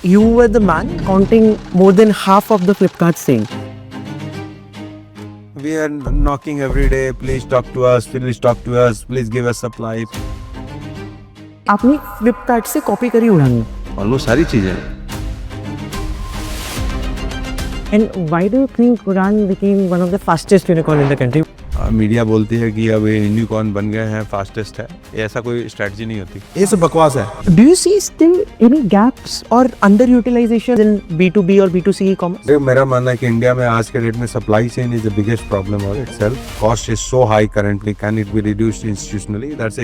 you were the man counting more than half of the Flipkart sale. We are knocking every day. Please talk to us. Please talk to us. Please give us supply. आपने फ्लिपकार्ट से copy करी उड़ान. Almost सारी चीजें. And why do you think Udan became one of the fastest unicorn in the country? Media बोलती है कि अब ये यूनिकॉर्न बन गए हैं, फास्टेस्ट है. ऐसा कोई स्ट्रेटजी नहीं होती. ये सब बकवास है. Do you see still any gaps or underutilization in B2B or B2C e-commerce? मेरा मानना है कि इंडिया में आज के डेट में supply chain is the biggest problem of itself. Cost is so high currently. Can it be reduced institutionally? That's a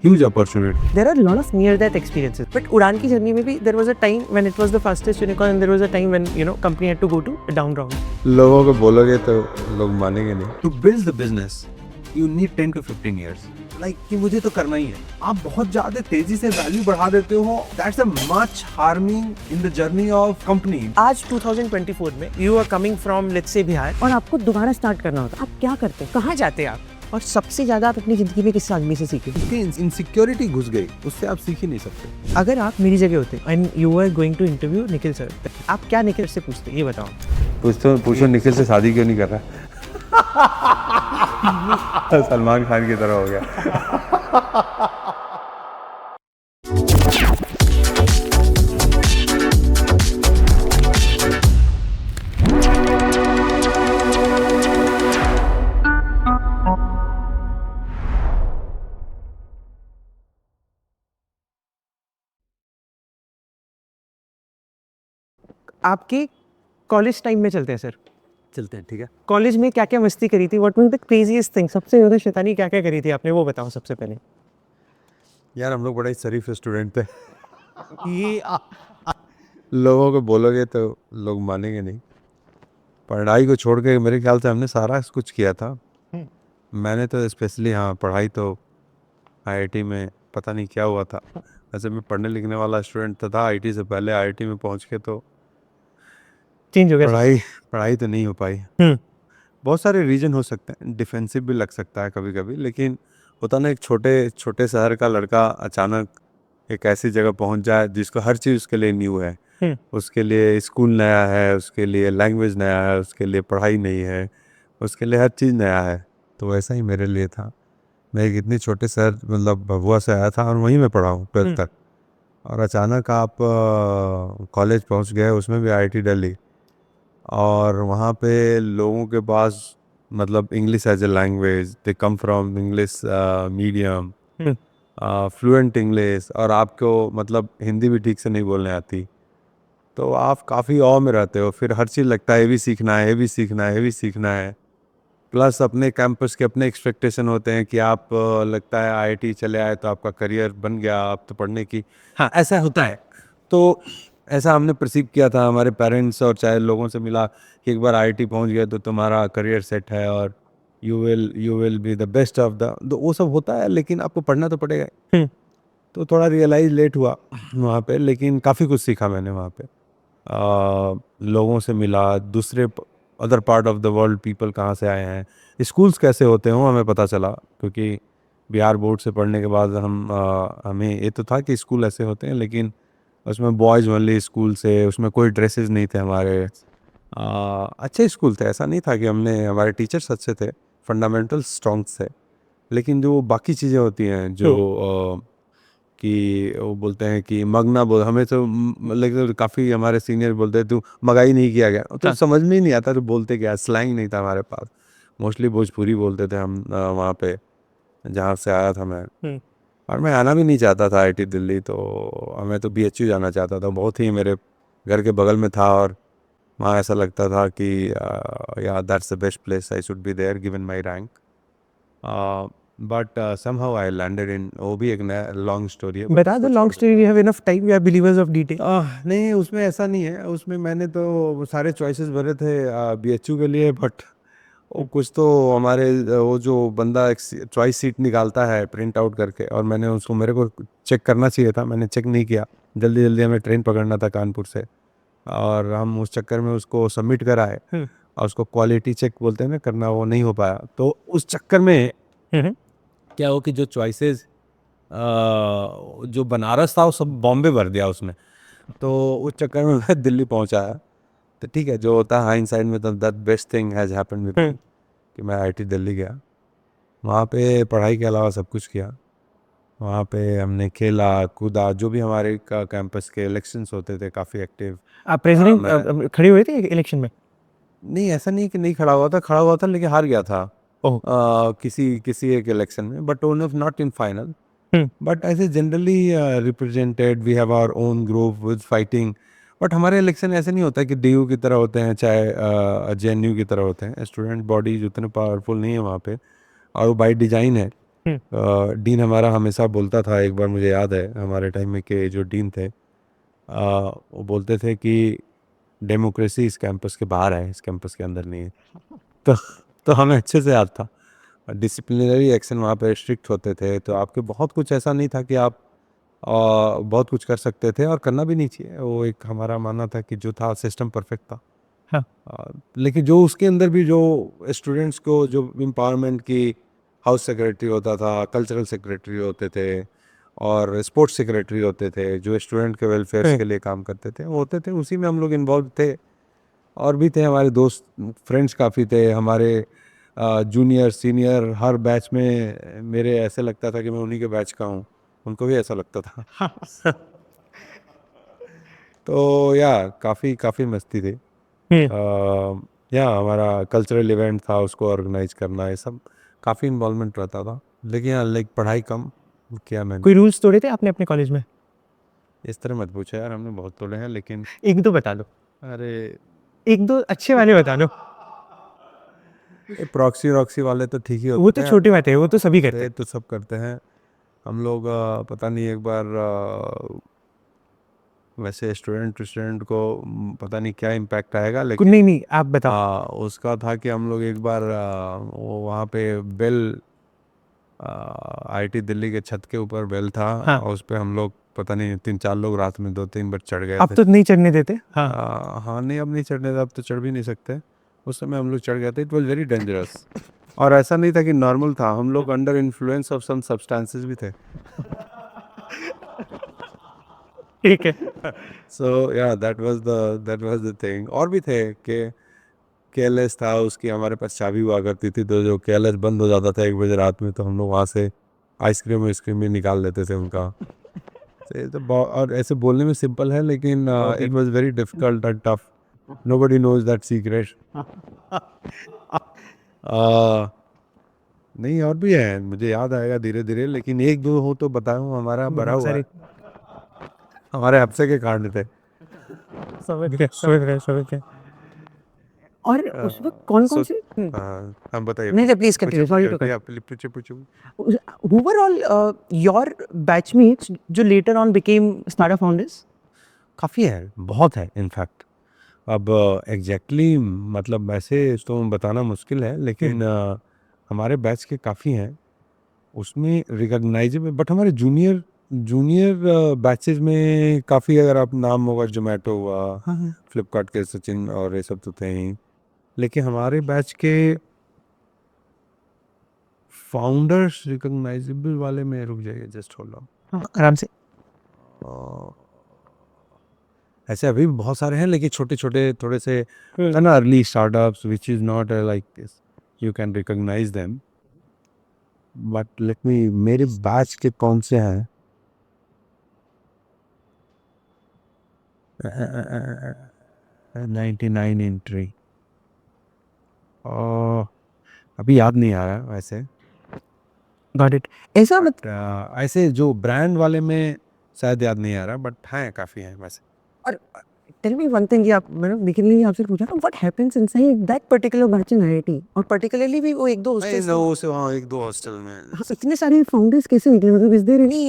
huge opportunity. There are a lot of near-death experiences. But Udan की journey में भी there was a time when it was the fastest unicorn and there was a time when company had to go to a down round. लोगों को बोलोगे तो लोग मानेंगे नहीं. To build the business you need 10 to 15 years. Like कि मुझे तो करना ही है. आप बहुत ज्यादा तेजी से वैल्यू बढ़ा देते हो. That's a much harming in the journey of company. आज 2024 में you are coming from let's say Bihar और आपको दोबारा स्टार्ट करना होता, आप क्या करते हैं? कहाँ जाते हैं आप? और सबसे ज्यादा आप अपनी जिंदगी में किस आदमी से सीखे? इनसिक्योरिटी घुस गई, उससे आप सीख ही नहीं सकते. अगर आप मेरी जगह होते and you are going to interview Nikhil sir, आप क्या निखिल से पूछते ये बताओ. पूछो निखिल से शादी क्यों नहीं कर रहा. सलमान खान की तरह हो गया. आपके कॉलेज टाइम में चलते हैं सर. चलते हैं, ठीक है. कॉलेज में क्या क्या मस्ती करी थी? What was the craziest thing? सबसे ज्यादा शैतानी क्या क्या करी थी आपने, वो बताओ सबसे पहले. यार हम लोग बड़े शरीफ स्टूडेंट थे. ये लोगों को बोलोगे तो लोग मानेंगे नहीं. पढ़ाई को छोड़ के मेरे ख्याल से हमने सारा कुछ किया था. मैंने तो स्पेशली पढ़ाई तो आईआईटी में पता नहीं क्या हुआ था. वैसे मैं पढ़ने लिखने वाला स्टूडेंट था आईटी से पहले. आईआईटी में पहुंच के तो चेंज हो गया. पढ़ाई तो नहीं हो पाई. बहुत सारे रीजन हो सकते हैं. डिफेंसिव भी लग सकता है कभी कभी. लेकिन होता ना, एक छोटे शहर का लड़का अचानक एक ऐसी जगह पहुंच जाए जिसको हर चीज़ उसके लिए न्यू है. उसके लिए स्कूल नया है, उसके लिए लैंग्वेज नया है, उसके लिए पढ़ाई नहीं है, उसके लिए हर चीज़ नया है. तो वैसा ही मेरे लिए था. मैं एक इतनी छोटे शहर मतलब भभुआ से आया था और वहीं में पढ़ा हूँ 12th तक. और अचानक आप कॉलेज पहुँच गए, उसमें भी आईआईटी दिल्ली. और वहाँ पे लोगों के पास मतलब English as a language, they come from English medium, fluent English, और आपको मतलब हिंदी भी ठीक से नहीं बोलने आती. तो आप काफ़ी ऑ में रहते हो. फिर हर चीज़ लगता है ये भी सीखना है, ये भी सीखना है, ये भी सीखना है. प्लस अपने कैंपस के अपने एक्सपेक्टेशन होते हैं कि आप लगता है आईआईटी चले आए तो आपका करियर बन गया, आप तो पढ़ने की. हाँ, ऐसा होता है. तो ऐसा हमने परसीव किया था. हमारे पेरेंट्स और चाहे लोगों से मिला कि एक बार आईआईटी पहुंच गए तो तुम्हारा करियर सेट है और you will be the best of the. तो वो सब होता है, लेकिन आपको पढ़ना तो पड़ेगा. तो थोड़ा रियलाइज लेट हुआ वहाँ पे, लेकिन काफ़ी कुछ सीखा मैंने वहाँ पे. लोगों से मिला, दूसरे other part of the world people कहाँ से आए हैं, स्कूल्स कैसे होते हैं हमें पता चला. क्योंकि बिहार बोर्ड से पढ़ने के बाद हमें ये तो था कि स्कूल ऐसे होते हैं, लेकिन उसमें बॉयज़ ओनली स्कूल से, उसमें कोई ड्रेसेस नहीं थे हमारे. अच्छे स्कूल थे. ऐसा नहीं था कि हमारे टीचर्स अच्छे थे, फंडामेंटल स्ट्रॉन्ग थे. लेकिन जो बाकी चीज़ें होती हैं जो कि वो बोलते हैं कि मगना बोल, हमें तो मतलब काफ़ी हमारे सीनियर बोलते हैं तू मगाई नहीं किया गया. तो समझ में ही नहीं आता तो बोलते क्या. स्लैंग नहीं था हमारे पास. मोस्टली भोजपुरी बोलते थे हम वहाँ पे जहाँ से आया था मैं. और मैं आना भी नहीं चाहता था आईआईटी दिल्ली. तो मैं तो बीएचयू जाना चाहता था. बहुत ही मेरे घर के बगल में था और वहाँ ऐसा लगता था कि या that's the best place, I should be there given my rank. But somehow I landed in, वो भी एक नया लॉन्ग स्टोरी है. बता दो long story. We have enough time, we are believers of detail. नहीं, उसमें ऐसा नहीं है. उसमें मैंने तो सारे चॉइसेस भरे थे बीएचयू के लिए. बट वो कुछ तो हमारे वो जो बंदा एक चॉइस सीट निकालता है प्रिंट आउट करके, और मैंने उसको, मेरे को चेक करना चाहिए था, मैंने चेक नहीं किया. जल्दी जल्दी हमें ट्रेन पकड़ना था कानपुर से, और हम उस चक्कर में उसको सबमिट कराए. और उसको क्वालिटी चेक बोलते हैं ना करना, वो नहीं हो पाया. तो उस चक्कर में क्या हो कि जो चॉइसेस जो बनारस था वो सब बॉम्बे भर दिया उसने. तो उस चक्कर में मैं दिल्ली पहुंचा है। तो ठीक है, जो होता है हाइंडसाइड में, तो that best thing has happened with me कि मैं आईआईटी दिल्ली गया। वहाँ पे पढ़ाई के अलावा सब कुछ किया। वहाँ पे हमने खेला कूदा, जो भी हमारे का कैंपस के इलेक्शंस होते थे काफ़ी एक्टिव। आप प्रेसिडेंट खड़े हुए थे इलेक्शन में? नहीं, ऐसा नहीं कि नहीं खड़ा हुआ था लेकिन हार गया था ओह। किसी किसी एक इलेक्शन में, but not in final. Hmm. But ऐसे generally represented, we have our own group with fighting. But हमारे इलेक्शन ऐसे नहीं होता कि डीयू की तरह होते हैं, चाहे जेएनयू की तरह होते हैं। स्टूडेंट बॉडीज उतने पावरफुल नहीं है वहाँ पे, और वो बाई डिजाइन है। डीन हमारा हमेशा बोलता था, एक बार मुझे याद है हमारे टाइम में कि जो डीन थे वो बोलते थे कि डेमोक्रेसी इस कैंपस के बाहर है, इस कैंपस के अंदर नहीं है। तो तो हमें अच्छे से याद था। डिसिप्लिनरी एक्शन वहाँ पे स्ट्रिक्ट होते थे, तो आपके बहुत कुछ ऐसा नहीं था कि आप बहुत कुछ कर सकते थे, और करना भी नहीं चाहिए। वो एक हमारा मानना था कि जो था सिस्टम परफेक्ट था। हाँ। लेकिन जो उसके अंदर भी जो स्टूडेंट्स को जो एम्पावरमेंट की, हाउस सेक्रेटरी होता था, कल्चरल सेक्रेटरी होते थे, और स्पोर्ट्स सेक्रेटरी होते थे, जो स्टूडेंट के वेलफेयर्स के लिए काम करते थे, वो होते थे। उसी में हम लोग इन्वॉल्व थे। और भी थे हमारे दोस्त, फ्रेंड्स काफ़ी थे हमारे, जूनियर सीनियर हर बैच में। मेरे ऐसे लगता था कि मैं उन्हीं के बैच का हूँ, उनको भी ऐसा लगता था। तो या काफ़ी काफ़ी मस्ती थी। या हमारा कल्चरल इवेंट था, उसको ऑर्गेनाइज करना, ये सब काफ़ी इन्वॉल्वमेंट रहता था। लेकिन हाँ, लाइक पढ़ाई कम किया मैंने। कोई रूल्स तोड़े थे आपने अपने कॉलेज में? इस तरह मत पूछो यार, हमने बहुत तोड़े हैं लेकिन। एक दो बता दो, अरे, एक दो अच्छे वाले बता दो। प्रॉक्सी रॉक्सी वाले तो ठीक ही वो होते तो हैं, छोटी बात है, वो तो सभी करते हैं। तो सब करते हैं हम लोग। पता नहीं एक बार वैसे स्टूडेंट टू स्टूडेंट को पता नहीं क्या इम्पैक्ट आएगा, लेकिन नहीं नहीं, आप बताओ। उसका था कि हम लोग एक बार वो वहाँ पे बेल, आईआईटी दिल्ली के छत के ऊपर बेल था, हाँ। और उस पे हम लोग पता नहीं 3-4 लोग रात में 2-3 बार चढ़ गए अब थे। तो नहीं चढ़ने देते। हाँ। हाँ, नहीं अब नहीं चढ़ने था, अब तो चढ़ भी नहीं सकते। उस समय हम लोग चढ़ गए थे, इट वॉज वेरी डेंजरस। और ऐसा नहीं था कि नॉर्मल था, हम लोग under influence of some substances भी थे। ठीक है। सो या दैट वाज द थिंग। और भी थे कि केएलएस था, उसकी हमारे पास चाबी हुआ करती थी, तो जो केएलएस बंद हो जाता था 1 बजे रात में, तो हम लोग वहाँ से आइसक्रीम भी निकाल लेते थे उनका। तो ये तो और ऐसे बोलने में सिंपल है, लेकिन it was very difficult and tough. Nobody knows that secret. नहीं, और भी है, मुझे याद आएगा धीरे धीरे, लेकिन एक दो हो तो बताऊं, हमारा बड़ा बहुत हुआ है। सारी। हमारे हफ्ते के कांड थे। समझ गए, समझ गए, समझ गए। और उस वक्त कौन कौन सो से हम बताइए। नहीं प्लीज कंटिन्यू, सॉरी टू पूछे पूछे। who were all your batchmates जो later on became startup founders? काफ़ी है, बहुत है इनफैक्ट। अब एग्जैक्टली मतलब ऐसे तो बताना मुश्किल है, लेकिन हमारे बैच के काफ़ी हैं उसमें रिकॉग्नाइजेबल। बट हमारे जूनियर जूनियर बैचेज में काफ़ी, अगर आप नाम होगा, जोमेटो हुआ, हाँ। फ्लिपकार्ट के सचिन और ये सब तो थे ही। लेकिन हमारे बैच के फाउंडर्स रिकॉग्नाइजेबल वाले में, रुक जाइए जस्ट होल्ड हाँ, आराम से। ऑन। ऐसे अभी भी बहुत सारे हैं, लेकिन छोटे छोटे थोड़े से है ना, early startups which is not like this, you can recognise them. But let me, मेरे बैच के कौन से हैं? 99 एंट्री, और अभी याद नहीं आ रहा वैसे। Got it. ऐसा मत। ऐसे जो ब्रांड वाले में शायद याद नहीं आ रहा, बट हैं, काफ़ी हैं वैसे। और tell me one thing, ये आप मैंने निखिल ने आपसे पूछा ना, what happens inside that particular batch in IIT, और particularly भी वो एक दो नहीं, hostels no, से वहाँ 1-2 हॉस्टल में। हाँ, इतने सारे founders कैसे निकले, मतलब is there any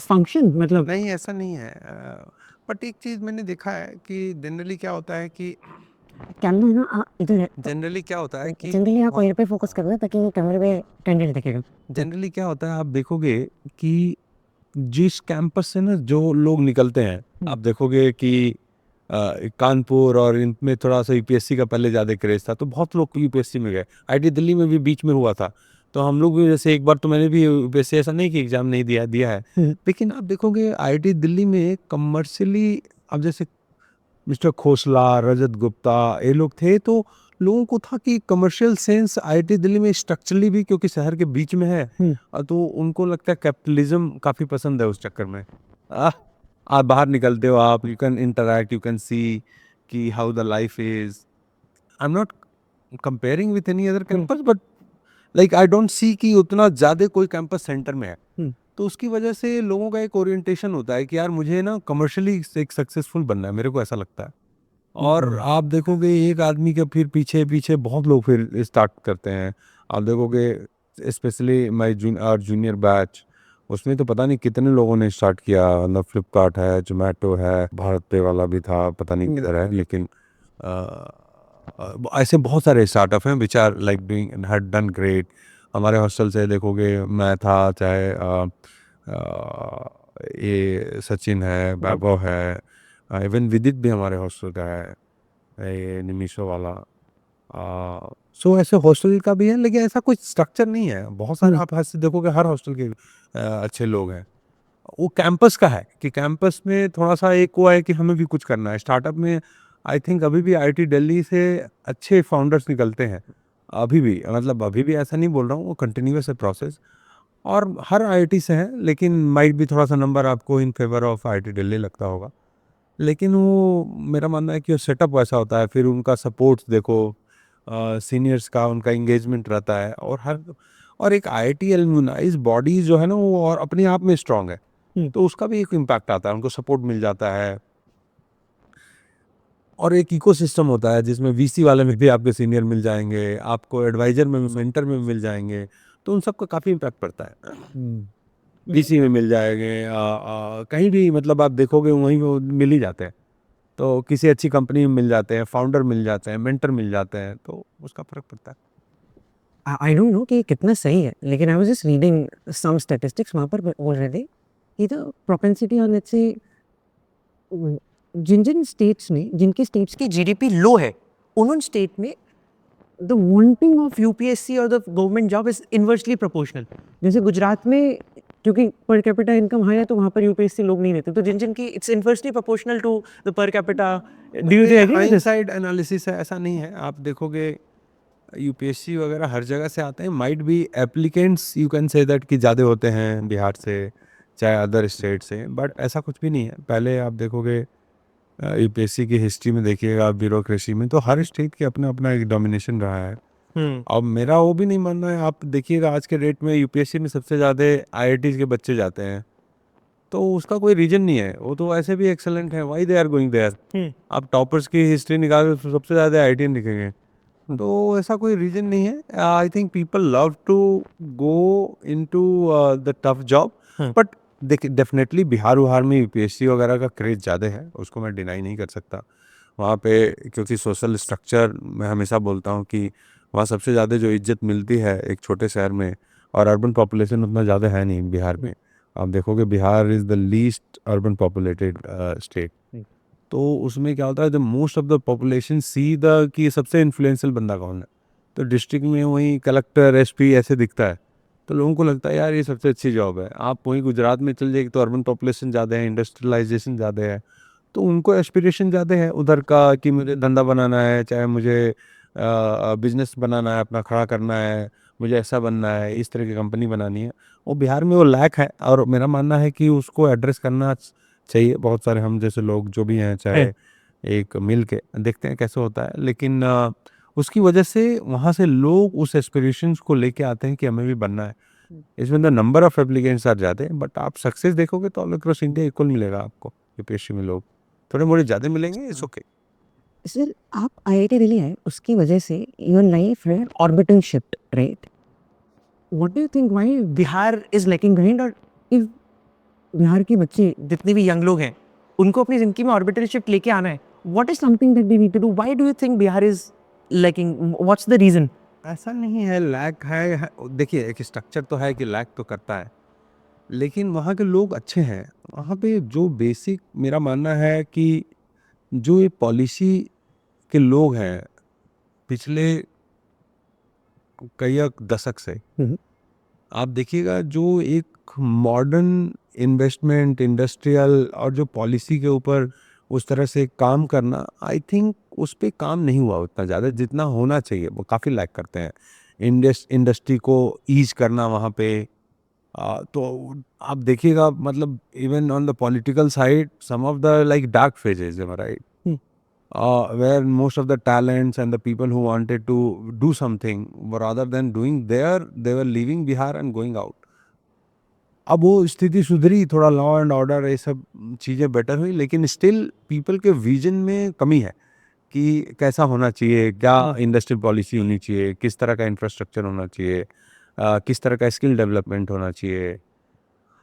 function, मतलब नहीं, ऐसा नहीं है। बट एक चीज़ मैंने देखा है कि जनरली क्या होता है कि कैमरा है ना इधर है, जनरली क्या होता है कि जनरली आप वहीं पे फोकस कर रहे हैं ताकि कैमरे पे कैंडिडेट दिखेगा। जनरली क्या होता है, आप देखोगे कि जिस कैंपस से ना जो लोग निकलते हैं, आप देखोगे कि कानपुर और इनमें थोड़ा सा यूपीएससी का पहले ज़्यादा क्रेज था, तो बहुत लोग यूपीएससी में गए। आईआईटी दिल्ली में भी बीच में हुआ था, तो हम लोग भी जैसे एक बार तो मैंने भी वैसे ऐसा नहीं कि एग्जाम नहीं दिया है, लेकिन आप देखोगे आईआईटी दिल्ली में कमर्शियली, अब जैसे मिस्टर खोसला, रजत गुप्ता, ये लोग थे, तो लोगों को था कि कमर्शियल सेंस आईआईटी दिल्ली में स्ट्रक्चरली भी क्योंकि शहर के बीच में है, तो उनको लगता है कैपिटलिज्म काफ़ी पसंद है उस चक्कर में। आह, आप बाहर निकलते हो, आप you can interact, you can see कि how the life is. I am not comparing with any other campus, but like I don't see कि उतना ज़्यादा कोई कैंपस सेंटर में है। तो उसकी वजह से लोगों का एक ओरिएंटेशन होता है कि यार मुझे ना कमर्शियली एक सक्सेसफुल बनना है, मेरे को ऐसा लगता है। और आप देखोगे एक आदमी के फिर पीछे पीछे बहुत लोग फिर स्टार्ट करते हैं। आप देखोगे स्पेशली माय जूनियर बैच, उसमें तो पता नहीं कितने लोगों ने स्टार्ट किया, मतलब फ्लिपकार्ट है, जोमेटो है, भारत पे वाला भी था, पता नहीं किधर है, लेकिन ऐसे बहुत सारे स्टार्टअप हैं which are like doing had done great. हमारे हॉस्टल से देखोगे मैं था, चाहे ये सचिन है, वैभव है, इवन विदित भी हमारे हॉस्टल का है, ये निमिषो वाला। सो ऐसे हॉस्टल का भी है, लेकिन ऐसा कोई स्ट्रक्चर नहीं है। बहुत सारे आप ऐसे देखोगे हर हॉस्टल के अच्छे लोग हैं। वो कैंपस का है कि कैंपस में थोड़ा सा एक वो है कि हमें भी कुछ करना है। स्टार्टअप में आई थिंक अभी भी आईआईटी दिल्ली से अच्छे फाउंडर्स निकलते हैं, अभी भी, मतलब अभी भी ऐसा नहीं बोल रहा हूँ, वो कंटिन्यूस है प्रोसेस, और हर आईआईटी से है, लेकिन माइट भी थोड़ा सा नंबर आपको in favour of IIT Delhi लगता होगा। लेकिन वो मेरा मानना है कि वो सेटअप वैसा होता है, फिर उनका सपोर्ट देखो, सीनियर्स का उनका इंगेजमेंट रहता है, और एक आईआईटी एलुमनाइज बॉडी जो है ना वो और अपने आप में स्ट्रांग है, तो उसका भी एक इम्पैक्ट आता है, उनको सपोर्ट मिल जाता है। और एक इकोसिस्टम होता है जिसमें वीसी वाले में भी आपके सीनियर मिल जाएंगे, आपको एडवाइजर में, मेंटर में मिल जाएंगे, तो उन सबका काफ़ी इम्पैक्ट पड़ता है। वीसी में मिल जाएंगे, कहीं भी, मतलब आप देखोगे वहीं वो मिल ही जाते हैं। तो किसी अच्छी कंपनी में मिल जाते हैं, फाउंडर मिल जाते हैं, मेंटर मिल जाते हैं, तो उसका फ़र्क पड़ता है। आई डोंट नो कि कितना सही है, लेकिन I was just reading some statistics, वहाँ पर बोल रहे थे कि द प्रोपेंसिटी और let's say Jin Jin states में, जिनके स्टेट्स की जीडीपी लो है, उन स्टेट में द वांटिंग ऑफ यूपीएससी और the government job is inversely proportional. जैसे गुजरात में क्योंकि पर कैपिटा इनकम हाई है, तो वहाँ पर यूपीएससी लोग नहीं रहते, तो जिन जिन की it's inversely proportional to the per capita. Do you agree with this? Hindsight analysis है, ऐसा नहीं है। आप देखोगे यूपीएससी वगैरह हर जगह से आते हैं, might be applicants you can say that कि ज़्यादा होते हैं बिहार से, चाहे अदर स्टेट से, बट ऐसा कुछ भी नहीं है। पहले आप देखोगे यूपीएससी की हिस्ट्री में देखिएगा, ब्यूरोक्रेसी में, तो हर स्टेट के अपना अपना एक डोमिनेशन रहा है। अब मेरा वो भी नहीं मानना है, आप देखिएगा आज के डेट में यूपीएससी में सबसे ज़्यादा आईआईटी के बच्चे जाते हैं, तो उसका कोई रीजन नहीं है, वो तो ऐसे भी एक्सेलेंट है, why they are going there. आप टॉपर्स की हिस्ट्री निकाल तो सबसे ज़्यादा आईआईटी दिखेंगे, तो ऐसा कोई रीजन नहीं है। I think people love to go into the tough job, but देखिए डेफिनेटली बिहार उहार में यूपीएससी वगैरह का क्रेज ज़्यादा है, उसको मैं डिनाई नहीं कर सकता। वहाँ पे क्योंकि सोशल स्ट्रक्चर, मैं हमेशा बोलता हूँ कि वहाँ सबसे ज़्यादा जो इज्जत मिलती है एक छोटे शहर में, और अर्बन पॉपुलेशन उतना ज़्यादा है नहीं बिहार में। आप देखोगे Bihar is the least urban populated state, तो उसमें क्या होता है, जब most of the population see the कि सबसे इन्फ्लुएंशियल बंदा कौन है, तो डिस्ट्रिक्ट में वही कलेक्टर, एसपी ऐसे दिखता है, तो लोगों को लगता है यार ये सबसे अच्छी जॉब है। आप वहीं गुजरात में चल जाइए तो अर्बन पॉपुलेशन ज़्यादा है, इंडस्ट्रियलाइजेशन ज़्यादा है, तो उनको एस्पिरेशन ज़्यादा है उधर का कि मुझे धंधा बनाना है, चाहे मुझे बिजनेस बनाना है, अपना खड़ा करना है, मुझे ऐसा बनना है, इस तरह की कंपनी बनानी है। वो बिहार में वो लैक है, और मेरा मानना है कि उसको एड्रेस करना चाहिए। बहुत सारे हम जैसे लोग जो भी हैं, चाहे एक मिल के देखते हैं कैसे होता है, लेकिन उसकी वजह से वहाँ से लोग उस एस्पिरेशंस को लेके आते हैं कि हमें भी बनना है। इसमें the number of applicants are ज़्यादा है, बट आप सक्सेस देखोगे तो ऑल अक्रॉस इंडिया इक्वल मिलेगा आपको। यूपीएससी में लोग थोड़े मोड़े ज़्यादा मिलेंगे, इट्स ओके। सर, आप आईआईटी दिल्ली आए, उसकी वजह से योर लाइफ है orbital shift, right? What do you think why Bihar is lacking behind? और इफ बिहार के बच्चे जितने भी यंग लोग हैं, उनको अपनी जिंदगी में ऑर्बिटल शिफ्ट लेके आना है, what is something that they need to do? Why do you think Bihar is lacking? What's the reason? ऐसा नहीं है लैक देखिए एक स्ट्रक्चर तो है कि लैक तो करता है, लेकिन वहाँ के लोग अच्छे हैं। वहाँ पे जो बेसिक मेरा मानना है कि जो ये पॉलिसी के लोग हैं, पिछले कई दशक से हम्म। आप देखिएगा जो एक मॉडर्न इन्वेस्टमेंट इंडस्ट्रियल और जो पॉलिसी के ऊपर उस तरह से काम करना, आई थिंक उस पे काम नहीं हुआ उतना ज़्यादा जितना होना चाहिए। वो काफ़ी लैक करते हैं इंडस्ट्री को ईज करना वहाँ पे। तो आप देखिएगा मतलब even on the political side some of the like dark phases, right, where most of the talents and the people who wanted to do something rather than doing there, they were leaving Bihar and going out. अब वो स्थिति सुधरी, थोड़ा law and order ये सब चीज़ें better हुई, लेकिन स्टिल पीपल के विजन में कमी है कि कैसा होना चाहिए, क्या इंडस्ट्रियल पॉलिसी होनी चाहिए, किस तरह का इंफ्रास्ट्रक्चर होना चाहिए, किस तरह का स्किल डेवलपमेंट होना चाहिए।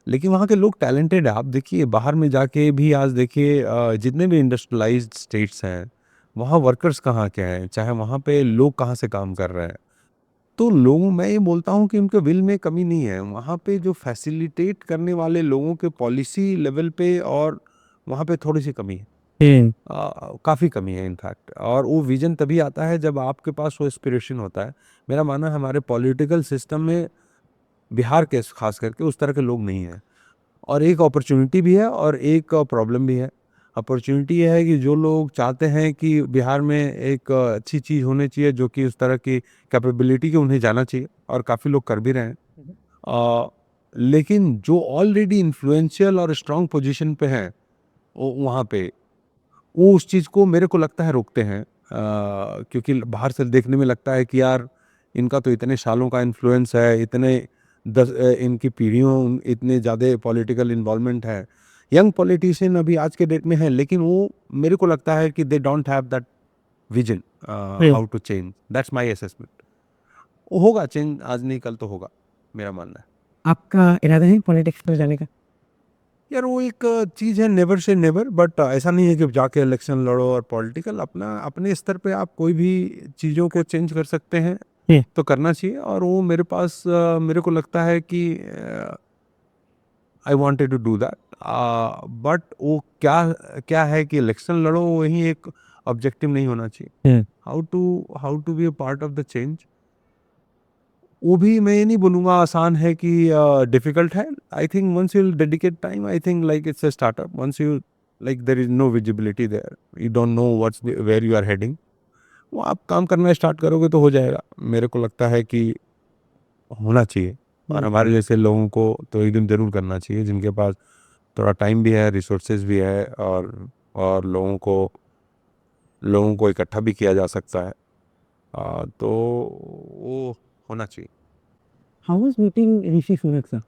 लेकिन वहाँ के लोग टैलेंटेड है। आप देखिए बाहर में जाके भी आज देखिए जितने भी इंडस्ट्रियलाइज्ड स्टेट्स हैं वहाँ वर्कर्स कहाँ के हैं, चाहे वहाँ पे लोग कहाँ से काम कर रहे हैं। तो लोगों, मैं ये बोलता हूँ कि उनके विल में कमी नहीं है, वहाँ पे जो फैसिलिटेट करने वाले लोगों के पॉलिसी लेवल पे और वहाँ पे थोड़ी सी कमी है, काफ़ी कमी है इनफैक्ट। और वो विजन तभी आता है जब आपके पास वो एस्पिरेशन होता है। मेरा मानना है हमारे पॉलिटिकल सिस्टम में बिहार के खास करके उस तरह के लोग नहीं हैं। और एक अपॉर्चुनिटी भी है और एक प्रॉब्लम भी है। अपॉर्चुनिटी ये है कि जो लोग चाहते हैं कि बिहार में एक अच्छी चीज़ होनी चाहिए जो कि उस तरह की कैपेबिलिटी के उन्हें जाना चाहिए और काफ़ी लोग कर भी रहे हैं। लेकिन जो ऑलरेडी इन्फ्लुएंशियल और स्ट्रॉन्ग पोजीशन पे हैं वहाँ पे वो उस चीज़ को मेरे को लगता है रोकते हैं, क्योंकि बाहर से देखने में लगता है कि यार इनका तो इतने सालों का इन्फ्लुएंस है, इनकी पीढ़ियों इतने ज़्यादा पॉलिटिकल इन्वॉल्वमेंट है। यंग पॉलिटिशियन अभी आज के डेट में है, लेकिन वो मेरे को लगता है कि they don't have that vision how to change. That's my assessment. होगा चेंज, आज नहीं कल तो होगा, मेरा मानना है। आपका इरादा है पॉलिटिक्स में जाने का? यार वो एक चीज़ है, नेवर से नेवर, बट ऐसा नहीं है कि जाके इलेक्शन लड़ो और पॉलिटिकल, अपना अपने स्तर पे आप कोई भी चीज़ों को चेंज कर सकते हैं तो करना चाहिए। और वो मेरे पास मेरे को लगता है कि I wanted to do that, but वो क्या क्या है कि इलेक्शन लड़ो वही एक ऑब्जेक्टिव नहीं होना चाहिए। How to be a part of the change, वो भी मैं ये नहीं बोलूँगा आसान है कि डिफ़िकल्ट है। I think once you dedicate time, I think like it's a startup, once you like there is no visibility there, you don't know what's where you are heading, वो आप काम करना स्टार्ट करोगे तो हो जाएगा। मेरे को लगता है कि होना चाहिए और हमारे जैसे लोगों को तो एक दिन ज़रूर करना चाहिए जिनके पास थोड़ा टाइम भी है, रिसोर्सेज भी है और लोगों को इकट्ठा भी किया जा सकता है, तो वो होना चाहिए। How was meeting Rishi Sunak, sir?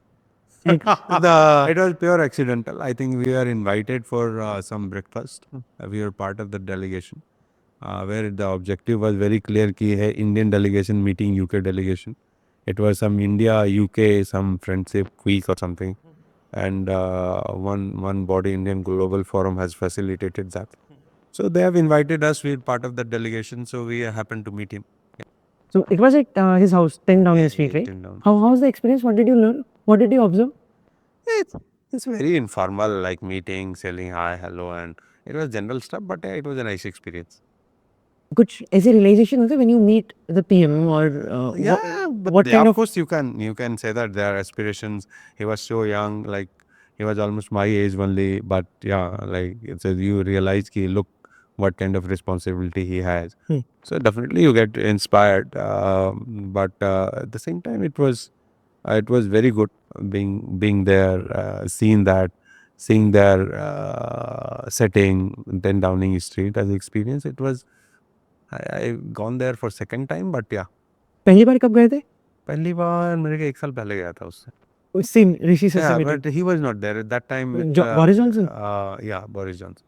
It was pure accidental. I think we were invited for some breakfast. We were part of the delegation, where the objective was very clear कि है Indian delegation meeting UK delegation. It was some India UK some friendship week or something, and one body Indian Global Forum has facilitated that. So they have invited us. We are part of the delegation, so we happened to meet him. So it was at his house, 10 Downing Street, right? 10 Downing. How was the experience? What did you learn? What did you observe? It's very informal, like meeting, saying hi, hello, and it was general stuff, but it was a nice experience. कुछ ऐसे realization होते when you meet the PM or what kind of of course you can say that their aspirations. He was so young, like he was almost my age only, but yeah, like it's you realize ki look what kind of responsibility he has. So definitely you get inspired, but at the same time it was very good being there, seeing their setting, 10 Downing Street as experience. It was I've gone there for second time, but yeah. पहली बार कब गए थे? पहली बार मेरे को 1 साल पहले गया था उससे। Same Rishi sir से Yeah, meeting. but he was not there at that time. Boris Johnson. Yeah, Boris Johnson.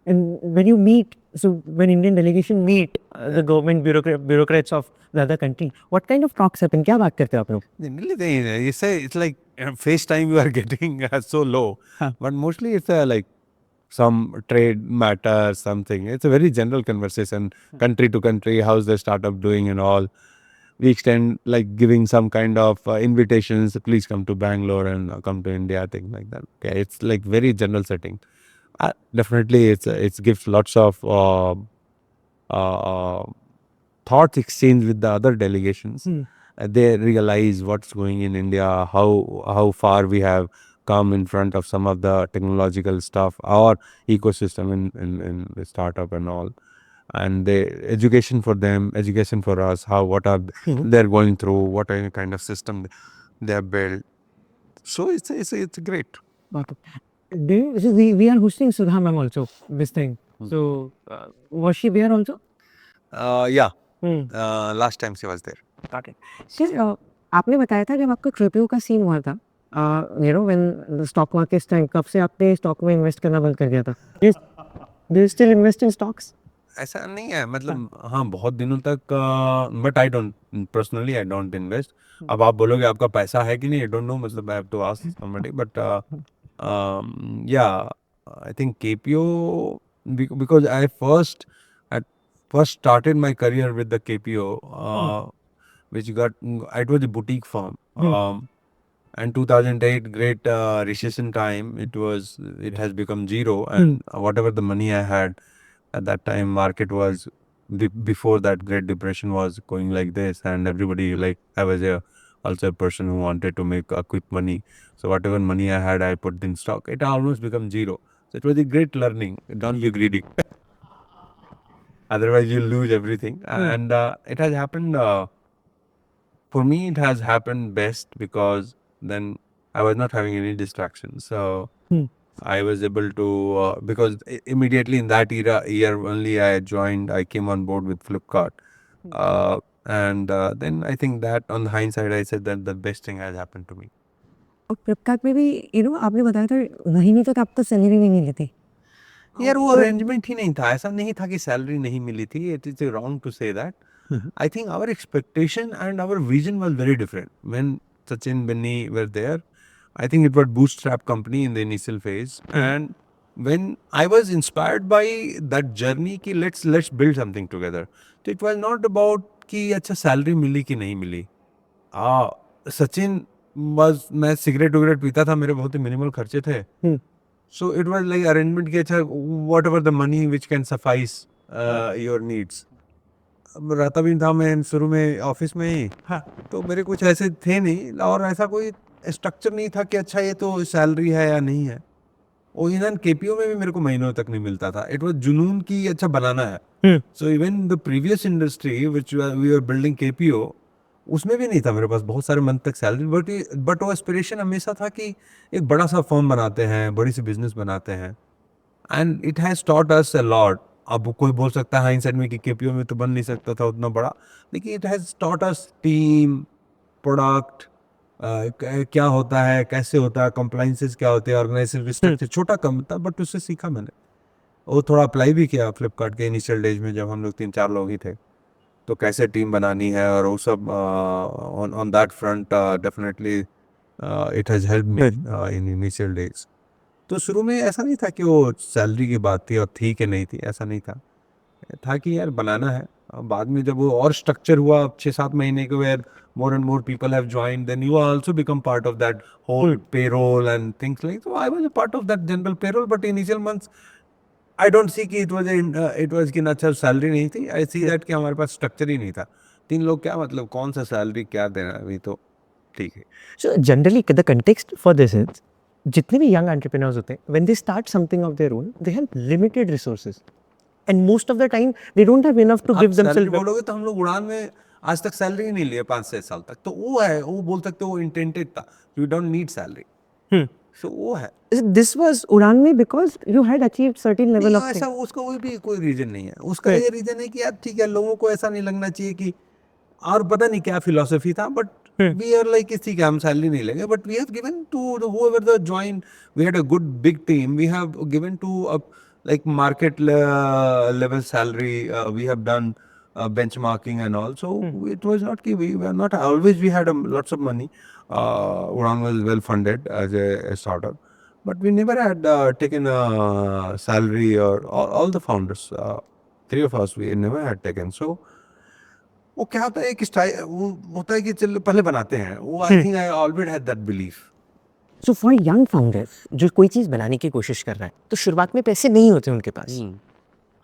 And when you meet, so when Indian delegation meet the government bureaucrats of the other country, what kind of talks happen? क्या बात करते हो आप लोग? Generally, you say it's like FaceTime you are getting so low, but mostly it's like some trade matter, something. It's a very general conversation, country to country, how's the startup doing and all. We extend like giving some kind of invitations, please come to Bangalore and come to India, things like that. Okay, it's like very general setting. Definitely, it gives lots of thoughts exchange with the other delegations. they realize what's going in India, how far we have come in front of some of the technological stuff, our ecosystem in the startup and all, and the education for them, education for us, what are they're going through, what are kind of system they have built. So it's great. So we are hosting Sudha ma'am also this thing. So was she there also? Yeah, Hmm. last time she was there. Okay. Sir आपने बताया था जब आपका crypto का scene हुआ था you know when stock market tank कब से आपने स्टॉक में इन्वेस्ट करना बंद कर दिया था do you still invest in stocks ऐसा नहीं है, मतलब हाँ बहुत दिनों तक, but I don't personally, I don't invest. अब आप बोलोगे आपका पैसा है कि नहीं, आई डोंट नो, मतलब I have to ask somebody, but या I think KPO, because I first started my career with the KPO, which got, it was a boutique firm. And 2008 great recession time, it has become zero, and whatever the money I had at that time, market was before that Great Depression was going like this, and everybody, like, I was also a person who wanted to make a quick money. So whatever money I had, I put in stock. It almost become zero. So it was a great learning. Don't be greedy. Otherwise, you'll lose everything. And it has happened. For me, it has happened best because then I was not having any distractions. So I was able to, because immediately in that year only I came on board with Flipkart. And then I think that on the hindsight, I said that the best thing has happened to me. और फ्लिपकार्ट में भी you know आपने बताया था महीने तक आप तो सैलरी नहीं मिली थी यार वो अरेंजमेंट ही नहीं था, ऐसा नहीं था कि सैलरी नहीं मिली थी. It is wrong to say that. I think our expectation and our vision was very different when Sachin, Benny were there. I think it was bootstrap company in the initial phase, and when I was inspired by that journey कि let's build something together. So it was not about कि अच्छा salary मिली कि नहीं मिली. Sachin was, मैं cigarette वगैरह पीता था, मेरे बहुत ही मिनिमल खर्चे थे. So it was like arrangement कि अच्छा whatever the money which can suffice your needs. अब रहता भी था मैं शुरू में ऑफिस में ही. तो मेरे कुछ ऐसे थे नहीं, और ऐसा कोई स्ट्रक्चर नहीं था कि अच्छा ये तो सैलरी है या नहीं है. और इवन KPO में भी मेरे को महीनों तक नहीं मिलता था. इट वाज जुनून की अच्छा बनाना है. So even the previous industry which we are building KPO, उसमें भी नहीं था मेरे पास बहुत सारे मंथ तक सैलरी. बट वो एस्पिरेशन हमेशा था कि एक बड़ा सा फर्म बनाते हैं, बड़ी सी बिजनेस बनाते हैं. And it has taught us a lot. अब कोई बोल सकता है हाइंडसाइड में कि KPO में तो बन नहीं सकता था उतना बड़ा, लेकिन it has taught us team, product, क्या होता है, कैसे होता है, कंप्लाइंसेस क्या होते हैं, ऑर्गेनाइजेशन स्ट्रक्चर. छोटा कम था बट उससे सीखा मैंने. वो थोड़ा अप्लाई भी किया फ्लिपकार्ट के इनिशियल डेज में, जब हम लोग 3-4 लोग ही थे. तो कैसे टीम बनानी है और वो सब, on that front definitely it has help me in initial days. तो शुरू में ऐसा नहीं था कि वो सैलरी की बात थी और थी कि नहीं थी, ऐसा नहीं था. था कि यार बनाना है. बाद में जब वो और स्ट्रक्चर हुआ 6-7 महीने के, where more and more people have joined, then you also become part of that whole payroll and things like. So I was a part of that general payroll, but initial months I don't see कि it was कि अच्छा salary नहीं थी. I see that कि हमारे पास structure ही नहीं था. 3 लोग क्या मतलब, कौन सा सैलरी क्या देना, अभी तो ठीक है. So generally the context for this is जितने भी यंग एंटरप्रेन्योर्स होते हैं when they start something of their own they have limited resources and most of the time they don't have enough to give themselves. बोलोगे तो हम लोग उड़ान में आज तक सैलरी ही नहीं लिए 5-6 साल तक. तो वो है, वो बोल सकते हो वो इंटेंटेड था. You don't need salary. So वो है. दिस वाज उड़ान में because you had achieved certain level of ऐसा उसका कोई भी कोई रीजन नहीं है. उसका ये रीजन है कि यार ठीक है, लोगों को ऐसा नहीं लगना चाहिए कि, और पता नहीं क्या फिलॉसफी था, बट वी आर लाइक ठीक है हम सैलरी नहीं लेंगे, but we have given to whoever the join. We had a good big team. We have given to like market level salary. We have done benchmarking and all. So it was not कि we were not always, we had lots of money. Udaan was well funded as a startup, but we never had taken a salary, or all the founders, 3 of us, we never had taken. So वो क्या होता है, एक style वो होता है कि चलो पहले बनाते हैं. वो I think I always had that belief. So for young founders जो कोई चीज़ बनाने की कोशिश कर रहा है तो शुरुआत में पैसे नहीं होते उनके पास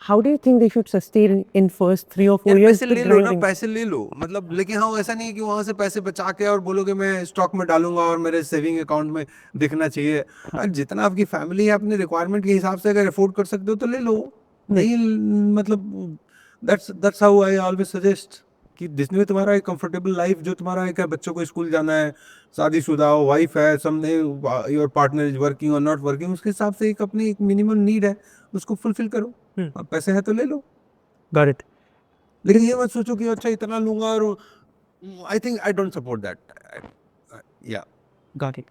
how do you think they should sustain in first 3 or 4 यार years पैसे the ले लो ना, grinding? पैसे ले लो मतलब, लेकिन हाँ ऐसा नहीं है कि वहां से पैसे बचा के और बोलोगे मैं स्टॉक में डालूंगा और मेरे सेविंग अकाउंट में दिखना चाहिए। और जितना आपकी फैमिली है अपने रिक्वायरमेंट के हिसाब से अगर अफोर्ड कर सकते हो तो ले लो। नहीं मतलब that's how I always suggest कि जिसमें तुम्हारा एक कंफर्टेबल लाइफ, जो तुम्हारा एक है, बच्चों को स्कूल जाना है, शादीशुदा हो, वाइफ है, समने योर पार्टनर इज वर्किंग और नॉट वर्किंग, उसके हिसाब से एक अपनी एक मिनिमम नीड है उसको फुलफिल करो। और पैसे है तो ले लो। Got it. लेकिन ये मत सोचो कि अच्छा इतना लूंगा और I think I don't support that. या Got it.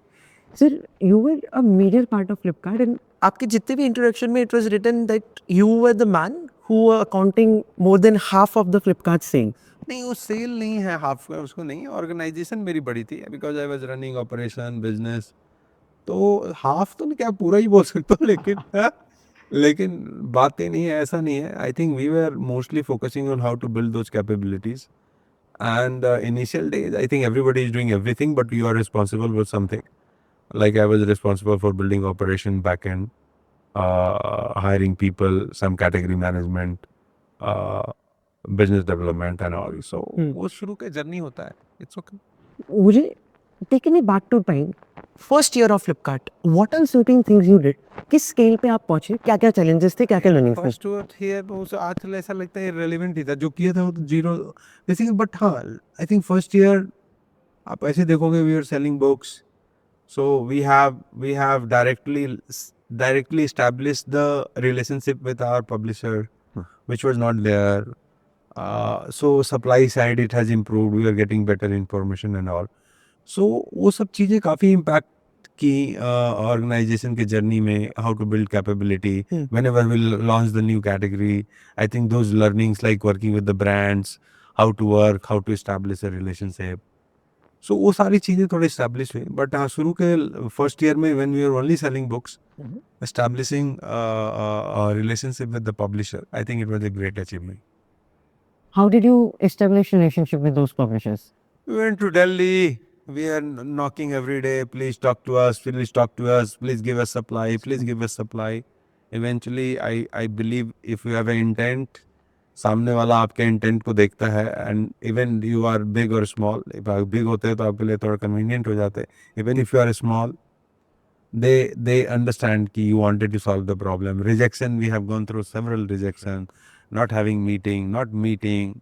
Sir, you were a major part of Flipkart and आपके जितने भी इंट्रोडक्शन में it was written that you were the man who were accounting more than half of the Flipkart sales. नहीं, वो cell नहीं है half का, उसको नहीं, ऑर्गेनाइजेशन मेरी बड़ी थी because I was running operation business. तो हाफ तो नहीं, क्या पूरा ही बोल सकता हूँ, लेकिन लेकिन बात ये नहीं है, ऐसा नहीं है। I think we were mostly focusing on how to build those capabilities and initial days I think everybody is doing everything but you are responsible for something. Like I was responsible for building operation backend, hiring people, some category management, uh, business development and all. So वो शुरू का journey होता है, it's okay. मुझे taking it back to time, first year of Flipkart, what are certain things you did? किस scale पे आप पहुंचे? क्या क्या challenges थे? क्या क्या learnings थे? फर्स्ट ईयर तो उस आज ऐसा लगता है irrelevant ही था, जो किया था वो तो जीरो बेसिक। बट हाँ आई थिंक फर्स्ट ईयर आप ऐसे देखोगे we are selling books, so we have directly established the relationship with our publisher, which was not there. So supply side it has improved, we are getting better information and all. So वो सब चीज़ें काफ़ी impact की organisation के जर्नी में, how to build capability whenever we launch the new category. I think those learnings like working with the brands, how to work, how to establish a relationship. सो वो सारी चीज़ें थोड़ी इस्टेब्लिश हुई। बट हाँ शुरू के फर्स्ट ईयर में when we are only selling books, establishing a relationship with the publisher, I think it was a great achievement. How did you establish relationship with those publishers? We went to Delhi. We are knocking every day. Please talk to us. Please talk to us. Please give us supply. Please give us supply. Eventually, I believe if you have an intent, सामने वाला आपके intent को देखता है, and even you are big और small, big होते हैं तो आपके लिए थोड़ा कन्वीनियंट हो जाते हैं, even if you are small they understand कि you wanted to solve the problem. Rejection, we have gone through several rejection, not having meeting, not meeting.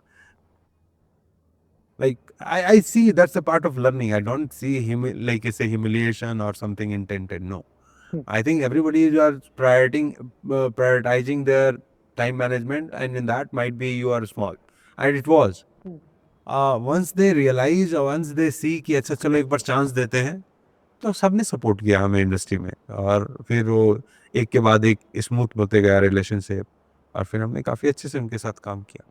Like I see that's a part of learning. I don't see like it's a humiliation or something intended. No, I think everybody is prioritizing their time management, and in that might be you are small, and it was. Once they realize or once they see कि अच्छा चलो एक बार chance देते हैं, तो सबने support किया हमें इंडस्ट्री में, और फिर वो एक के बाद एक स्मूथ होते गया रिलेशनशिप, और फिर हमने काफ़ी अच्छे से उनके साथ काम किया।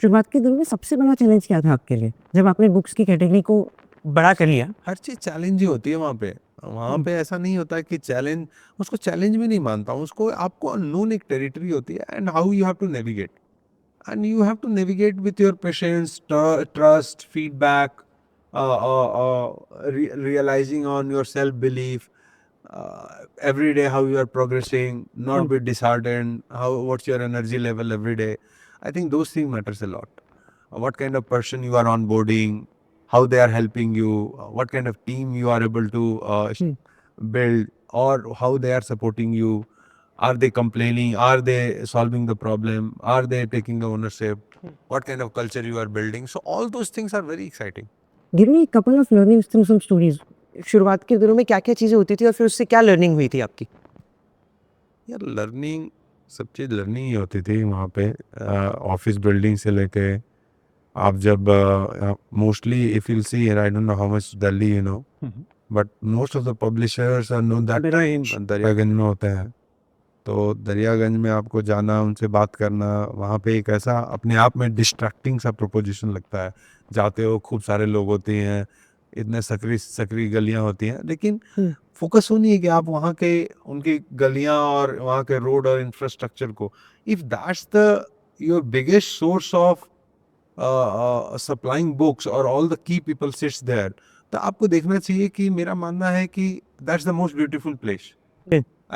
शुरुआत के दिनों में सबसे बड़ा चैलेंज क्या था आपके लिए जब आपने बुक्स की कैटेगरी को बड़ा कर लिया? हर चीज़ चैलेंज ही होती है वहाँ पे ऐसा नहीं होता कि चैलेंज, उसको चैलेंज भी नहीं मानता हूँ, उसको आपको अननोन एक टेरिटरी होती है, and how you have to navigate, and you have to navigate with your patience, trust, feedback, realizing on your self belief, every day how you are progressing, not be disheartened, what's your energy level every day. I think those things matters a lot. What kind of person you are onboarding, how they are helping you, what kind of team you are able to build, or how they are supporting you. Are they complaining? Are they solving the problem? Are they taking the ownership? What kind of culture you are building? So all those things are very exciting. Give me a couple of learnings through some stories. शुरुआत के दिनों में क्या क्या चीज़ें होती थी और फिर उससे क्या लर्निंग हुई थी आपकी? यार लर्निंग, सब चीज़ लर्निंग ही होती थी वहाँ पे। ऑफिस बिल्डिंग से लेके आप जब mostly if you see, I don't know how much Delhi you know, but most of the publishers are no that Daryaganj में होते हैं। तो दरियागंज में आपको जाना, उनसे बात करना, वहाँ पे एक ऐसा अपने आप में डिस्ट्रैक्टिंग सा प्रोपोजिशन लगता है। जाते हो, खूब सारे लोग होते हैं, इतने सकरी सकरी गलियाँ होती हैं, लेकिन फोकस वो नहीं है कि आप वहाँ के उनकी गलियाँ और वहाँ के रोड और इंफ्रास्ट्रक्चर को, if that's the your biggest source of supplying books और all the key people sits there, तो आपको देखना चाहिए कि मेरा मानना है कि that's the most beautiful place.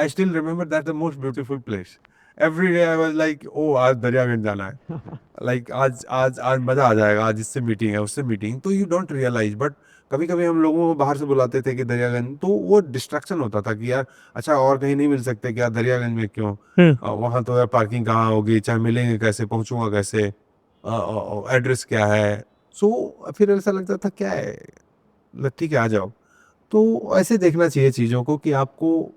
I still remember that's the most beautiful place. Every day I was like oh आज दरियागंज जाना है, लाइक आज आज आज मजा आ जाएगा, आज इससे मीटिंग है उससे मीटिंग, तो यू डोंट रियलाइज। बट कभी कभी हम लोगों को बाहर से बुलाते थे कि दरियागंज, तो वो डिस्ट्रैक्शन होता था कि यार अच्छा और कहीं नहीं मिल सकते क्या, दरियागंज में क्यों, वहां तो यार पार्किंग कहाँ होगी, चाहे मिलेंगे कैसे, पहुंचूंगा कैसे, एड्रेस क्या है। सो फिर ऐसा लगता था क्या है, ठीक है आ जाओ। तो ऐसे देखना चाहिए चीज़ों को कि आपको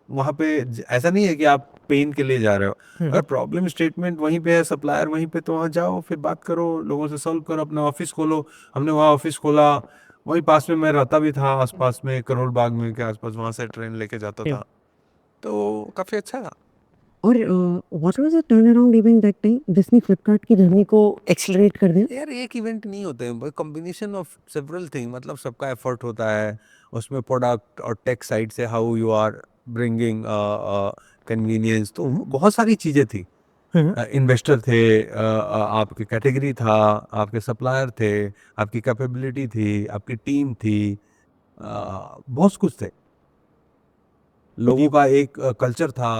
वहाँ पे ऐसा नहीं है कि आप पेन के लिए जा रहे हो, अगर प्रॉब्लम स्टेटमेंट वहीं पे है, सप्लायर वहीं पे, तो वहाँ जाओ, फिर बात करो, लोगों से सॉल्व करो, अपना ऑफिस खोलो। हमने वहाँ ऑफिस खोला, वहीं पास में मैं रहता भी था, आसपास में करोल बाग में के आसपास, वहाँ से ट्रेन लेके जाता था, तो काफ़ी अच्छा था। और what was the turn around event that time जिसने फ्लिपकार्ट की जर्नी को एक्सेलरेट कर दिया? यार एक इवेंट नहीं होते हैं, कॉम्बिनेशन ऑफ सेवरल थिंग, मतलब सबका एफर्ट होता है उसमें, प्रोडक्ट और टेक साइड से how you are bringing convenience, तो बहुत सारी चीज़ें थी। इन्वेस्टर थे, आपकी कैटेगरी था, आपके सप्लायर थे, आपकी कैपेबिलिटी थी, आपकी टीम थी, बहुत कुछ थे, लोगों का एक कल्चर था,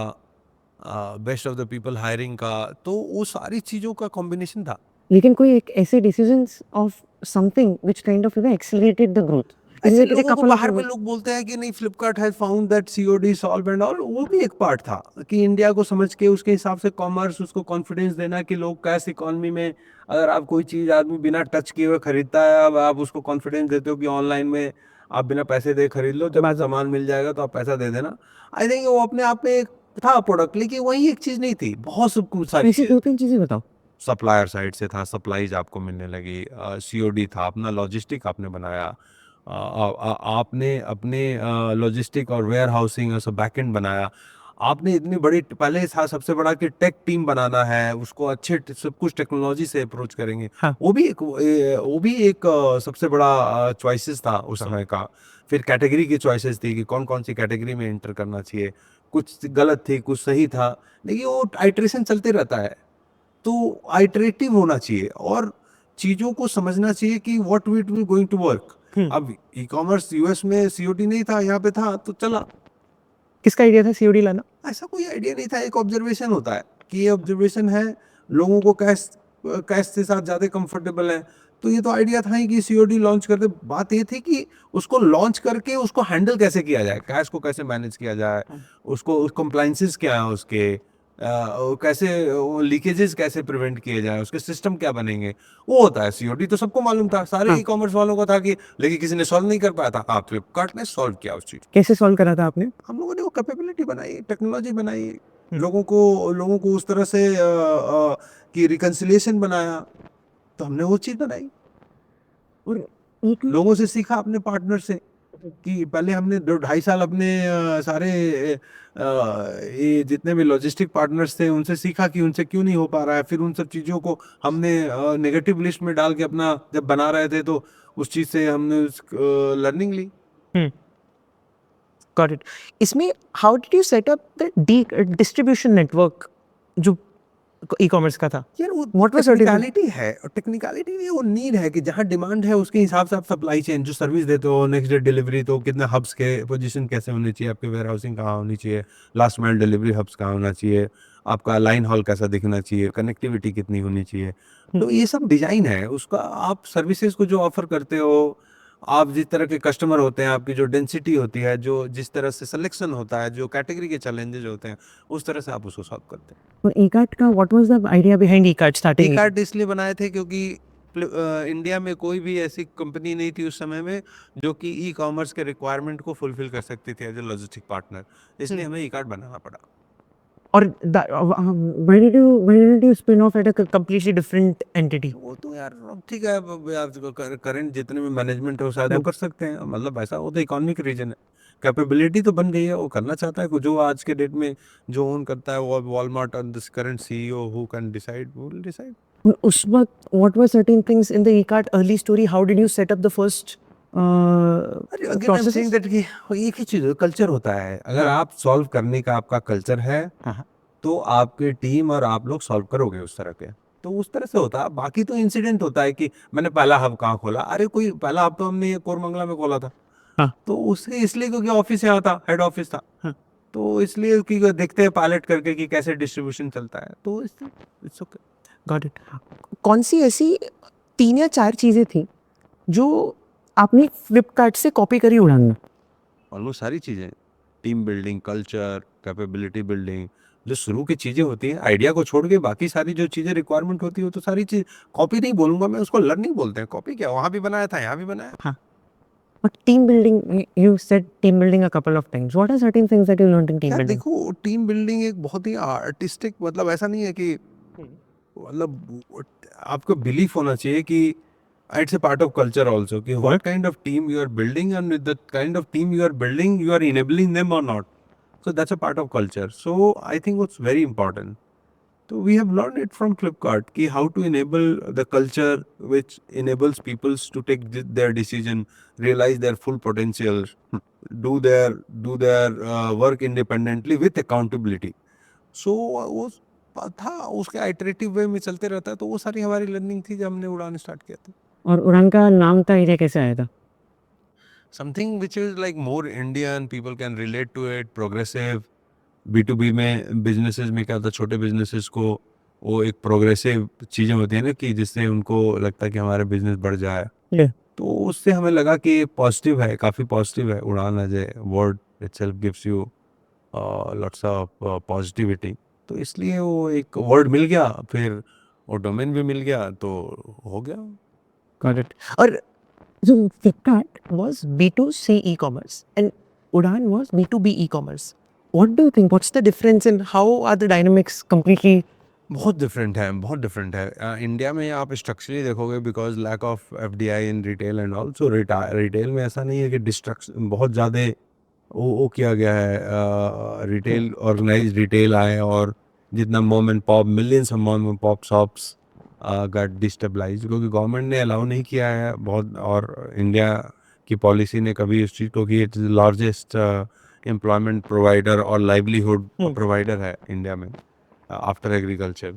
best of the people hiring का, तो वो सारी चीज़ों का कॉम्बिनेशन था। लेकिन कोई एक ऐसे decisions of something which kind of accelerated the growth? ऐसे लोगों को बाहर में लोग बोलते हैं कि नहीं Flipkart has found that COD solve and all, वो भी एक पार्ट था कि इंडिया को समझ के उसके हिसाब से कॉमर्स, उसको कॉन्फिडेंस देना कि लोग कैश इकोनॉमी में अगर आप कोई चीज़ आदमी बिना टच किए हुए खरीदता है, अब आप उसको कॉन्फिडेंस देते हो कि ऑनलाइन में आप बिना पैसे दे खरीद लो, जब सामान मिल जाएगा तो आप पैसा दे देना। आई थिंक वो अपने आप में एक था प्रोडक्ट, लेकिन वही एक चीज़ नहीं थी, बहुत सब कुछ सारी ऐसी दो तीन चीजें बताओ। सप्लायर साइड से था, सप्लाईज आपको मिलने लगी, सीओडी था, अपना लॉजिस्टिक आपने बनाया, आपने अपने लॉजिस्टिक और वेयर हाउसिंग और सब बैकएंड बनाया, आपने इतनी बड़ी, पहले था सबसे बड़ा कि टेक टीम बनाना है, उसको अच्छे सब कुछ टेक्नोलॉजी से अप्रोच करेंगे। हाँ। वो भी एक सबसे बड़ा चॉइसेस था उस समय का। फिर कैटेगरी की चॉइसेस थी कि कौन कौन सी कैटेगरी में एंटर करना चाहिए, कुछ गलत थी कुछ सही था, लेकिन वो आइट्रेशन चलते रहता है, तो आइटरेटिव होना चाहिए और चीजों को समझना चाहिए कि what we will going to work. अब ई कॉमर्स यूएस में सीओडी नहीं था, यहाँ पे था तो चला। किसका आइडिया था सीओडी लाना? ऐसा कोई आइडिया नहीं था, एक ऑब्जर्वेशन होता है कि ये ऑब्जर्वेशन है, लोगों को कैश कैश के साथ ज्यादा कंफर्टेबल है, तो ये तो आइडिया था ही कि सीओडी लॉन्च कर दे। बात ये थी कि उसको लॉन्च करके उसको हैंडल कैसे किया जाए, कैश को कैसे मैनेज किया जाए, उसको कंप्लायंसेस क्या है उसके, कैसे लीकेजेस कैसे प्रिवेंट किए जाए, उसके सिस्टम क्या बनेंगे, वो होता है। सीओडी तो सबको मालूम था, सारे ई कॉमर्स वालों को था कि, लेकिन किसी ने सॉल्व नहीं कर पाया था। हाँ, फ्लिपकार्ट ने सॉल्व किया उस चीज। कैसे सॉल्व करा था आपने? हम लोगों ने वो कैपेबिलिटी बनाई, टेक्नोलॉजी बनाई, लोगों को उस तरह से कि रिकंसिलिएशन बनाया, तो हमने वो चीज बनाई और लोगों से सीखा, अपने पार्टनर से, कि पहले हमने 2-2.5 साल अपने सारे ये जितने भी लॉजिस्टिक पार्टनर्स थे उनसे सीखा कि उनसे क्यों नहीं हो पा रहा है, फिर उन सब चीज़ों को हमने नेगेटिव लिस्ट में डाल के अपना जब बना रहे थे, तो उस चीज़ से हमने लर्निंग ली। Got it. इसमें how did you set up the distribution network जो ई-कॉमर्स का था? यार वो What was टेक्निकलिटी है, और टेक्निकलिटी नहीं, वो नीड है कि जहाँ डिमांड है उसके हिसाब से आप सप्लाई चेन जो सर्विस देते हो, नेक्स्ट डे डिलीवरी, तो कितने हब्स के पोजीशन कैसे होनी चाहिए, आपके वेयर हाउसिंग कहाँ होनी चाहिए, लास्ट माइल डिलीवरी हब्स कहाँ होना चाहिए, आपका लाइन हॉल कैसा दिखना चाहिए, कनेक्टिविटी कितनी होनी चाहिए, तो ये सब डिजाइन है उसका। आप सर्विसेज को जो ऑफर करते हो, आप जिस तरह के कस्टमर होते हैं, आपकी जो डेंसिटी होती है, जो जिस तरह से सिलेक्शन होता है, जो कैटेगरी के चैलेंजेस होते हैं, उस तरह से आप उसको सॉल्व करते हैं। और ई-कार्ट का what was the idea behind Ekart starting? Ekart इसलिए बनाए थे क्योंकि इंडिया में कोई भी ऐसी कंपनी नहीं थी उस समय में जो कि ई कॉमर्स के रिक्वायरमेंट को फुलफिल कर सकती थी एज ए लॉजिस्टिक पार्टनर, इसलिए हमें ई कार्ड बनाना पड़ा। और why did you spin off at a completely different entity? वो तो यार अब ठीक है, करंट जितने भी मैनेजमेंट है वो शायद वो कर सकते हैं, मतलब ऐसा वो तो इकोनॉमिक रीजन है, कैपेबिलिटी तो बन गई है, वो करना चाहता है, जो आज के डेट में जो ओन करता है वो वॉलमार्ट और this current CEO who can decide, वो विल डिसाइड। और उस वक्त what were certain things in the e-cart early story? How did you set up the first processes? That कि एक ही चीज कल्चर होता है, अगर आप सॉल्व करने का आपका कल्चर है तो आपकी टीम और आप लोग सॉल्व करोगे उस तरह के, तो उस तरह से होता है। बाकी तो इंसिडेंट होता है कि मैंने पहला हब कहाँ खोला, अरे कोई पहला हब तो हमने कोरमंगला में खोला था, हाँ। तो उससे इसलिए क्योंकि ऑफिस यहाँ था, हेड ऑफिस था, तो इसलिए कि देखते हैं पायलट करके कि कैसे डिस्ट्रीब्यूशन चलता है, तो इट्स ओके। Got it. कौन सी ऐसी 3 या 4 चीज़ें थी जो आपने फ्लिपकार्ट से कॉपी करी उड़ान में? ऑलमोस्ट सारी चीज़ें, team building, culture, capability building, जो शुरू की चीज़ें होती हैं, आइडिया को छोड़ के बाकी सारी जो चीज़ें रिक्वायरमेंट होती है वो तो सारी चीज़ कॉपी नहीं बोलूँगा मैं, उसको लर्निंग बोलते हैं। कॉपी क्या, वहाँ भी बनाया था, यहाँ भी बनाया। हाँ। But team building, you said team building a couple of times. What are certain things that you learned in team यार building? देखो, टीम बिल्डिंग एक बहुत ही आर्टिस्टिक, मतलब ऐसा नहीं है कि मतलब आपको बिलीफ होना चाहिए कि it's a part of culture also, कि what kind of team you are building and with the kind of team you are building you are enabling them और not, so that's a part of culture, so I think it's very important. So we have learned it from Flipkart ki how to enable the culture which enables people to take their decision, realize their full potential, do their work independently with accountability. So वो था, उसके iterative वे में चलते रहता है, तो वो सारी हमारी लर्निंग थी जब हमने उड़ान स्टार्ट किया था। और उड़ान का नाम का आइडिया कैसे आया था? Something which is like more Indian, people can relate to it, progressive. B2B में बिजनेसेस में क्या होता है, छोटे बिजनेसेस को वो एक प्रोग्रेसिव चीज़ें होती हैं ना, कि जिससे उनको लगता है कि हमारा बिजनेस बढ़ जाए, Yeah. तो उससे हमें लगा कि पॉजिटिव है, काफ़ी पॉजिटिव है। Udaan as a word itself gives you lots of positivity, तो इसलिए वो एक वर्ड मिल गया, फिर वो डोमेन भी मिल गया, तो हो गया। Got it. और so Flipkart was B2C e-commerce and Udaan was B2B e-commerce. What do you think? What's the difference and how are the dynamics completely? बहुत डिफरेंट है, बहुत डिफरेंट है। इंडिया में आप स्ट्रक्चरली देखोगे, because lack of FDI in retail and all, so retail में ऐसा नहीं है कि डिस्ट्रक्शन बहुत ज़्यादा वो किया गया है। रिटेल, ऑर्गेनाइज रिटेल आए, और जितना mom and pop, millions of mom and pop shops got destabilise, क्योंकि गवर्नमेंट ने अलाउ नहीं किया है बहुत, और इंडिया की पॉलिसी ने कभी उस चीज़ को, कि it is largest employment provider और लाइवलीहुड प्रोवाइडर है इंडिया में आफ्टर एग्रीकल्चर।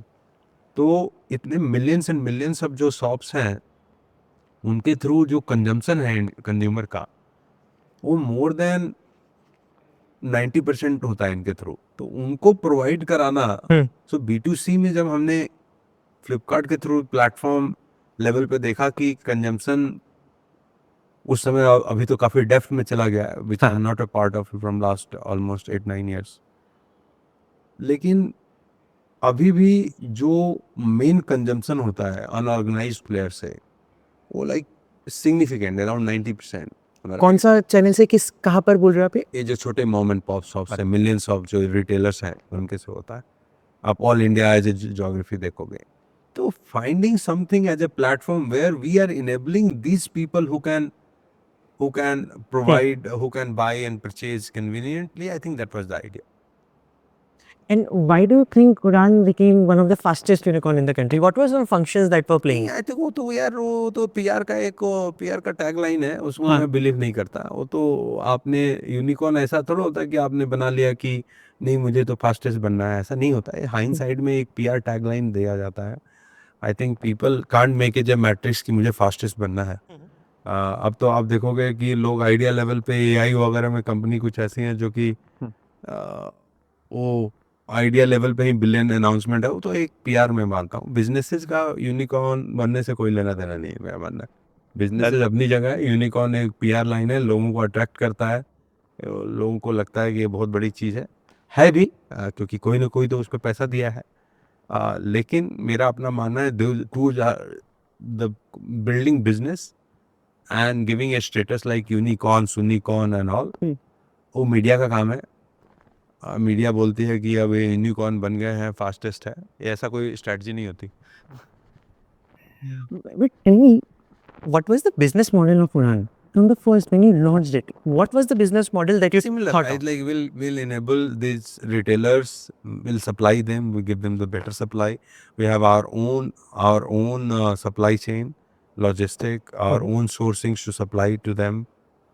तो इतने मिलियंस एंड मिलियंस ऑफ जो शॉप्स हैं, उनके थ्रू जो कंजम्पशन है कंज्यूमर का, वो मोर देन 90% होता है इनके थ्रू, तो उनको प्रोवाइड कराना। सो B2C में जब हमने फ्लिपकार्ट के थ्रू प्लेटफॉर्म लेवल पे देखा कि कंजम्पशन उस समय अभी तो काफ़ी डेप्थ में चला गया है, which I am not a part of from last almost 8-9 years, लेकिन अभी भी जो मेन कंजम्पशन होता है अनऑर्गेनाइज्ड प्लेयर से, वो लाइक सिग्निफिकेंट, अराउंड 90%। कौन सा चैनल से किस कहाँ पर बोल रहे हो आप? ये जो छोटे मॉम एंड पॉप शॉप्स है, मिलियंस ऑफ जो रिटेलर्स हैं, उनके से होता है। आप all India as a geography देखोगे, तो finding something as a platform where we are enabling these people who can provide, who can buy and purchase conveniently, I think that was the idea. And why do you think Udaan became one of the fastest unicorn in the country? What were some functions that were playing? I think वो तो यार, वो तो PR का एक PR का tagline है, उसमें मैं बिलीव नहीं करता। वो तो आपने यूनिकॉर्न ऐसा थोड़ा होता है कि आपने बना लिया कि नहीं मुझे तो फास्टेस्ट बनना है, ऐसा नहीं होता है। हाइंडसाइड में एक PR टैगलाइन दिया जाता है। I think people can't make it A matrix कि मुझे फास्टेस्ट बनना है। अब तो आप देखोगे कि लोग आइडिया लेवल पे AI वगैरह में कंपनी कुछ ऐसी हैं जो कि वो आइडिया लेवल पे ही बिलियन अनाउंसमेंट है, वो तो एक PR में मानता हूँ। बिजनेसेस का यूनिकॉर्न बनने से कोई लेना देना नहीं है, मेरा मानना है। बिजनेसेस अपनी जगह है, यूनिकॉर्न एक PR लाइन है, लोगों को अट्रैक्ट करता है, लोगों को लगता है कि ये बहुत बड़ी चीज़ है भी, क्योंकि कोई ना कोई तो उस पर पैसा दिया है। लेकिन मेरा अपना मानना है, the building business and giving a status like unicorn, soonicorn and all, वो मीडिया का काम है। मीडिया बोलती है कि अब ये यूनिकॉर्न बन गए हैं, फास्टेस्ट है, ये ऐसा कोई स्ट्रैटेजी नहीं होती। But tell me, what was the business model of Udaan? From the first, when you launched it, what was the business model that you Similar, thought right? of? Like we'll enable these retailers, we'll supply them, we give them the better supply. We have our own supply chain, logistic, our own sourcing to supply to them.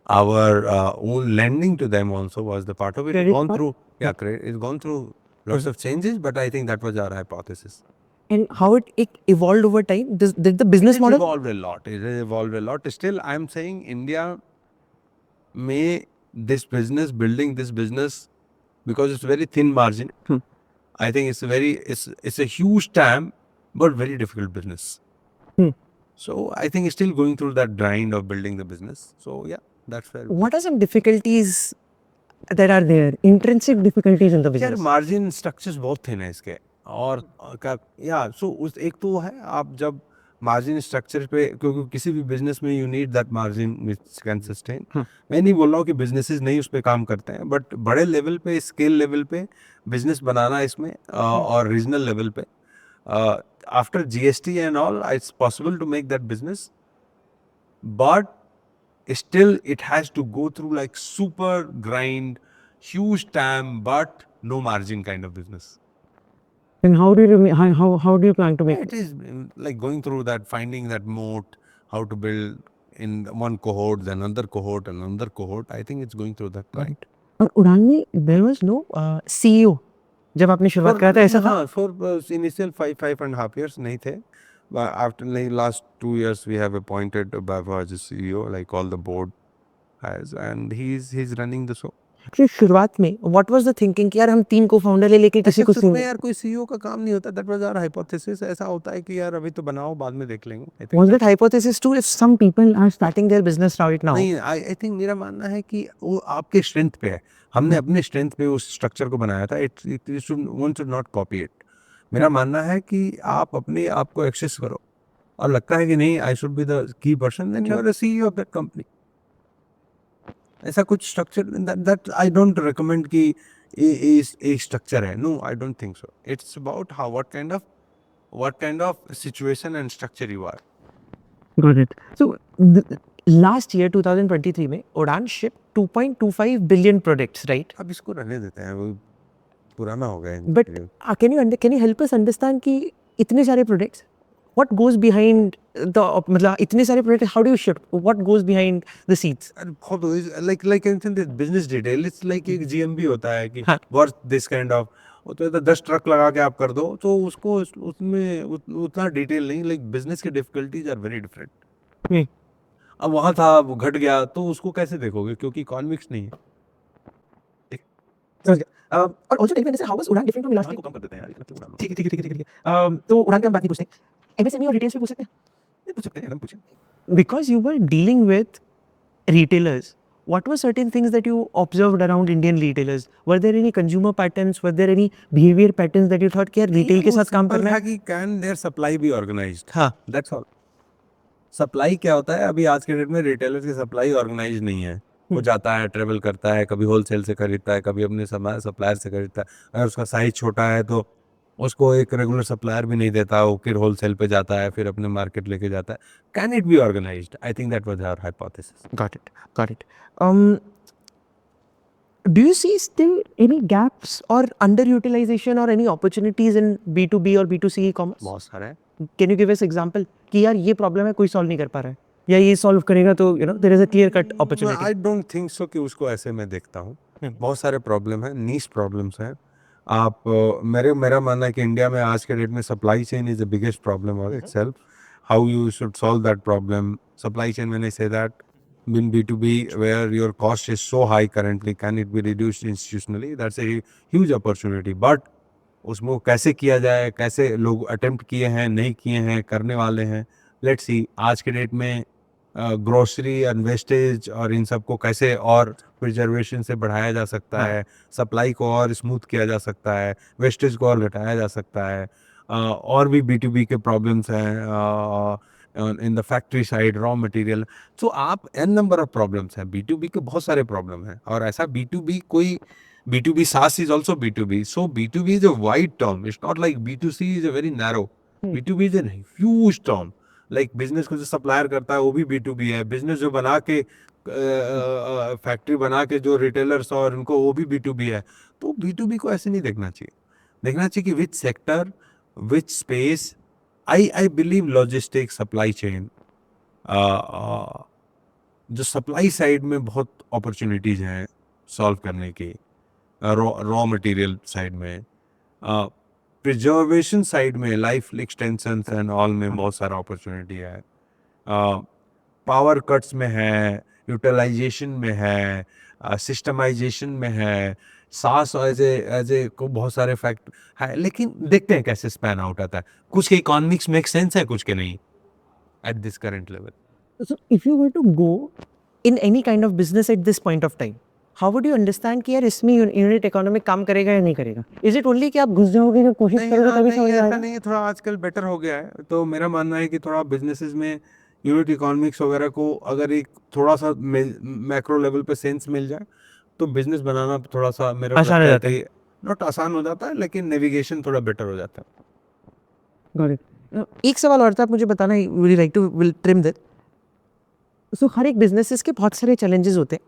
Our own lending to them also was the part of it. Credit Gone part? through, yeah, it's gone through lots of changes, but I think that was our hypothesis. And how it evolved over time? Did the business It's model? evolved a lot. It has evolved a lot. Still, I'm saying India may this business, building this business because it's very thin margin. I think it's a huge TAM, but very difficult business. Hmm. So I think it's still going through that grind of building the business. So yeah, that's where. What are some difficulties that are there? Intrinsic difficulties in the यार business. Margin structures बहुत thin है इसके, और का या सो उस एक तो है, आप जब मार्जिन स्ट्रक्चर पे, क्योंकि किसी भी बिजनेस में you need that margin which can sustain. मैं नहीं बोल रहा हूँ कि बिजनेसेस नहीं उस पर काम करते हैं, बट बड़े लेवल पे, स्केल लेवल पे बिजनेस बनाना इसमें और रीजनल लेवल पे after GST and all it's possible to make that business, but still it has to go through like super grind, huge TAM, but no margin kind of business. And how do you how do you plan to make It is like going through that, finding that moat, how to build in one cohort, then another cohort, and another cohort. I think it's going through that grind. और उड़ान में there was no CEO जब आपने शुरुआत करा था ऐसा था? हाँ, for initial 5.5 years नहीं थे. But after like last 2 years we have appointed Vaibhav as CEO, like all the board has, and he's running the show. Actually शुरुआत में what was the thinking कि यार हम 3 co-founder ले लेके किसी को शुरू में यार कोई CEO का काम नहीं होता. That was our hypothesis. ऐसा होता है कि यार अभी तो बनाओ, बाद में देख लेंगे. I think Was that hypothesis too if some people are starting their business right now? नहीं, I think मेरा मानना है कि वो आपके स्ट्रेंथ पे है. हमने अपने स्ट्रेंथ पे उस स्ट्रक्चर को बनाया था. One should not copy it. मेरा मानना है कि आप अपने आप को एक्सेस करो, और लगता है कि नहीं I should be the key person, then you are the CEO of that company. ऐसा कुछ structure that I don't recommend कि एक स्ट्रक्चर है. No, I don't think so. It's about how what kind of situation and structure you are. Got it. So last year 2023 में उड़ान shipped 2.25 billion products, right? अब इसको रहने देते हैं, वो पुराना हो गया है. But can you help us understand कि इतने सारे products, what goes behind the मतलब इतने सारे products, how do you ship? What goes behind the scenes? like business detail, it's like एक GMB होता है कि हाँ. worth this kind of, वो तो 10 ट्रक लगा के आप कर दो, तो उसको उसमें उतना डिटेल नहीं. लाइक बिजनेस के डिफिकल्टीज आर वेरी डिफरेंट. अब वहां था, वो घट गया, तो उसको कैसे देखोगे, क्योंकि इकोनॉमिक्स नहीं है. और also tell me how was उड़ान different from last को time? कम कर देते हैं यार. ठीक है. तो उड़ान की हम बात नहीं पूछते. MSME और retails पे पूछ सकते हैं? पूछ सकते हैं, एकदम पूछें. Because you were dealing with retailers, what were certain things that you observed around Indian retailers? Were there any consumer patterns? Were there any behavior patterns that you thought कि यार retail के साथ काम करना है? कि can there supply be organised. हाँ. That's all. Supply क्या होता है, अभी आज के डेट में रिटेलर्स की सप्लाई ऑर्गेनाइज नहीं है. वो जाता है, ट्रेवल करता है, कभी होलसेल से खरीदता है, कभी अपने सप्लायर से खरीदता है. अगर उसका साइज छोटा है तो उसको एक रेगुलर सप्लायर भी नहीं देता, वो फिर होलसेल पे जाता है, फिर अपने मार्केट लेके जाता है. Can it be organised? I think that was our hypothesis. Got it. Do you see still any gaps or underutilization or any opportunities in B2B or B2C e-commerce? बहुत सारा है. Can you give us example कि यार ये problem है, कोई solve नहीं कर पा रहा है, या ये सॉल्व करेगा तो there is a clear cut opportunity? I don't think सो कि उसको ऐसे मैं देखता हूँ. बहुत सारे प्रॉब्लम है, नीश प्रॉब्लम्स हैं. आप मेरा मानना है कि इंडिया में आज के डेट में supply chain is the biggest problem of itself. How you should solve that problem. Supply chain, मैंने say that in B2B where your cost is so high currently, can it be reduced institutionally? That's a huge opportunity. But उसमें कैसे किया जाए, कैसे लोग attempt किए हैं, नहीं किए हैं, करने वाले हैं. Let's see. आज के डेट में ग्रोसरी एंड वेस्टेज और इन सब को कैसे और प्रिजर्वेशन से बढ़ाया जा सकता है, सप्लाई को और स्मूथ किया जा सकता है, वेस्टेज को और घटाया जा सकता है. और भी B2B के प्रॉब्लम्स हैं in the factory side, raw material. तो आप एन नंबर ऑफ प्रॉब्लम्स हैं. B2B के बहुत सारे प्रॉब्लम हैं, और ऐसा B2B कोई B2B SaaS is also B2B. So B2B is a wide term. It's not like B2C is a very narrow. B2B is a huge term. Like business को जो सप्लायर करता है वो भी B2B है. बिजनेस जो बना के फैक्ट्री बना के जो रिटेलर्स और उनको, वो भी B2B है. तो B2B को ऐसे नहीं देखना चाहिए. देखना चाहिए कि which sector, which space. I believe logistic, supply chain, जो सप्लाई साइड में बहुत अपॉर्चुनिटीज हैं सॉल्व करने की. रॉ मटेरियल साइड में, प्रिजर्वेशन साइड में, लाइफ एक्सटेंशन एंड ऑल में बहुत सारा अपॉर्चुनिटी है. पावर कट्स में है, यूटिलाइजेशन में है, सिस्टमाइजेशन में है. सास एज ए को बहुत सारे फैक्ट है, लेकिन देखते हैं कैसे स्पैन आउट आता है। कुछ के इकोनॉमिक्स मेक सेंस है, कुछ के नहीं at this current level. So if you were to go in any kind of business at this point of time, how would you understand कि यार इसमें यूनिट इकोनॉमिक काम करेगा या नहीं करेगा? Is it only कि आप घुस जाओगे जब कोशिश नहीं, करोगे हाँ, तभी नहीं, समझ में ऐसा आएगा? नहीं है, थोड़ा आजकल बेटर हो गया है। तो मेरा मानना है कि थोड़ा बिजनेसेस में यूनिट इकोनॉमिक्स वगैरह को अगर एक थोड़ा सा मैक्रो लेवल पे सेंस मिल जाए तो बिजनेस बनाना थोड़ा सा मेरे को आसान लगता हो है जाता है। कि नॉट आसान हो जाता है, लेकिन नेविगेशन थोड़ा बेटर हो जाता है। Got it. एक सवाल और था, आप मुझे बताना, would you like to will trim that? So हर एक बिजनेसेस के बहुत सारे चैलेंजेस होते हैं।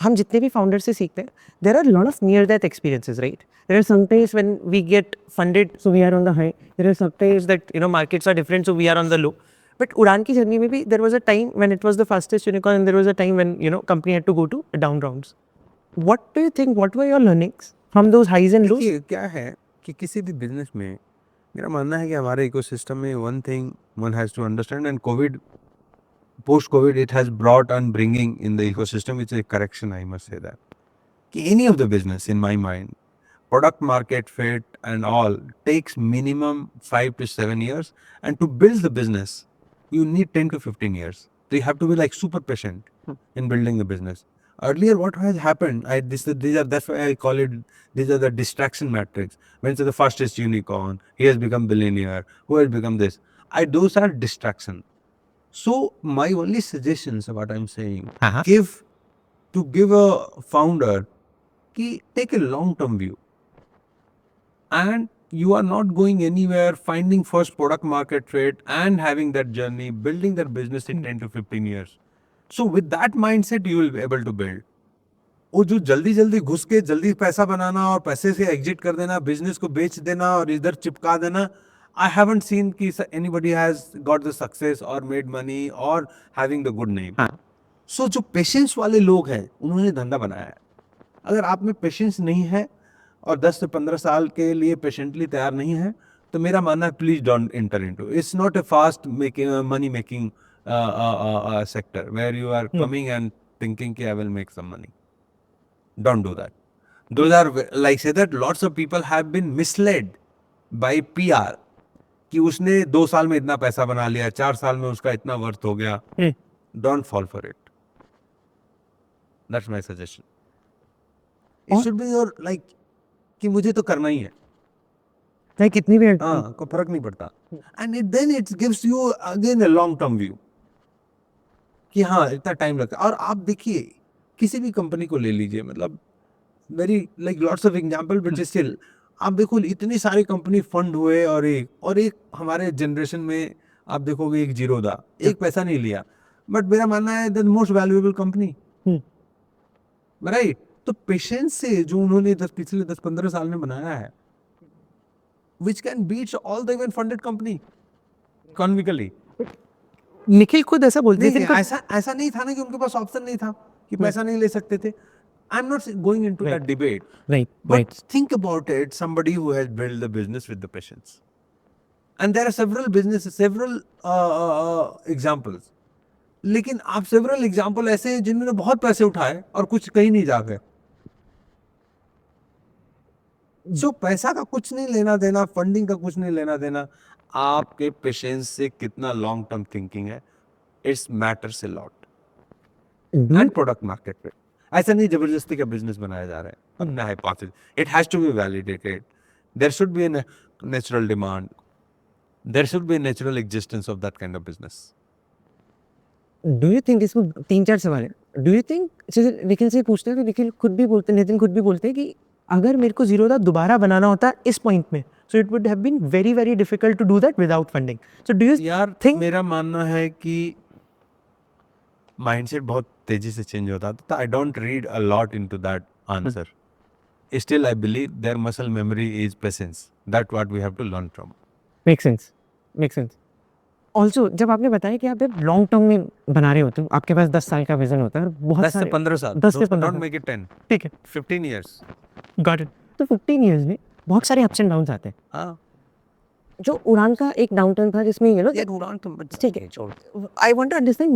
हम जितने भी फाउंडर से सीखते हैं, there are lot of near death experiences, right? There are some times when we get funded so we are on the high, there are some times that markets are different so we are on the low. But Udaan की journey में भी there was a time when it was the fastest unicorn and there was a time when company had to go to down rounds. What do you think, what were your learnings from those highs and lows? देखिए क्या है कि किसी भी business में मेरा मानना है कि हमारे इकोसिस्टम में one thing one has to understand, and COVID post covid it has brought on bringing in the ecosystem, it's a correction, I must say that any of the business in my mind, product market fit and all takes minimum 5 to 7 years, and to build the business you need 10 to 15 years. So you have to be like super patient in building the business. Earlier what has happened, these are, that's why I call it, these are the distraction metrics. When it's the fastest unicorn, he has become billionaire, who has become this, those are distraction. So my only suggestions, what I'm saying, give a founder ki take a long term view, and you are not going anywhere, finding first product market fit and having that journey, building that business in 10 to 15 years. So with that mindset you will be able to build. वो जो जल्दी जल्दी घुस के जल्दी पैसा बनाना और पैसे से एग्जिट कर देना, बिजनेस को बेच देना और इधर चिपका देना, I haven't seen कि anybody has got the success or made money or having the good name. So जो पेशेंस वाले लोग हैं उन्होंने धंधा बनाया है। अगर आप में पेशेंस नहीं है और 10 से 15 साल के लिए पेशेंटली तैयार नहीं है, तो मेरा मानना है please don't enter into, it's not a fast making money making sector where you are coming and thinking कि I will make some money. Don't do that. Those are, like say that lots of people have been misled by PR कि उसने 2 साल में इतना पैसा बना लिया, 4 साल में उसका इतना वर्थ हो गया. Don't fall for it. That's my suggestion. It should be your like कि मुझे तो करना ही है. चाहे कितनी भी हाँ, कोई फर्क नहीं पड़ता. And then it gives you again a long term view कि हाँ इतना टाइम लगता है. और आप देखिए किसी भी कंपनी को ले लीजिए, मतलब very like lots of example, but still आप देखो इतनी सारी कंपनी फंड हुए और एक हमारे जनरेशन में आप देखोगे एक जीरोदा, एक पैसा नहीं लिया, बट मेरा मानना है the most valuable company, right? तो पेशेंस से जो उन्होंने पिछले 10-15 साल में बनाया है, which can beat all the even funded company economically. Nikhil खुद ऐसा बोलते थे, ऐसा नहीं था ना कि उनके पास ऑप्शन नहीं था कि पैसा नहीं ले सकते थे. I'm not going into that debate. Right, But right. think about it, somebody who has built the business with the patience. And there are several businesses, several examples. लेकिन आप several example ऐसे हैं जिन्होंने बहुत पैसे उठाए और कुछ कहीं नहीं जा गए. जो पैसा का कुछ नहीं लेना देना, फंडिंग का कुछ नहीं लेना देना, आपके पेशेंस से कितना लॉन्ग टर्म थिंकिंग है, it's matters a lot. And product market पे ऐसा नहीं जबरदस्ती का बिजनेस बनाया जा रहा है. Hypothesis, it has to be validated. There should be a natural demand. There should be a natural existence of that kind of business. Do you think, इसमें 3-4 सवाल है. डू यू थिंक, जैसे निखिल से पूछते हैं तो निखिल खुद भी बोलते हैं, नितिन खुद भी बोलते हैं कि अगर मेरे को जीरोदा दोबारा बनाना होता इस पॉइंट में, so it would have been very very difficult to do that without funding. So do you यार थिंक, मेरा मानना है कि माइंडसेट बहुत तेजी से चेंज होता है, तो I don't read a lot into that answer. Still I believe their muscle memory is patience. That's what we have to learn from. Make sense, make sense. Also जब आपने बताया कि आप लॉन्ग टर्म में बना रहे होते हो, आपके पास 10 साल का विजन होता है और बहुत 10 से 15 साल. 10 से 15 Don't make it 10. ठीक है, 15 years. Got it. तो 15 इयर्स में बहुत सारे अप्स एंड डाउन्स आते हैं. हाँ. जो उड़ान का एक डाउनटर्न था जिसमें उड़ान तो ठीक है, I want to understand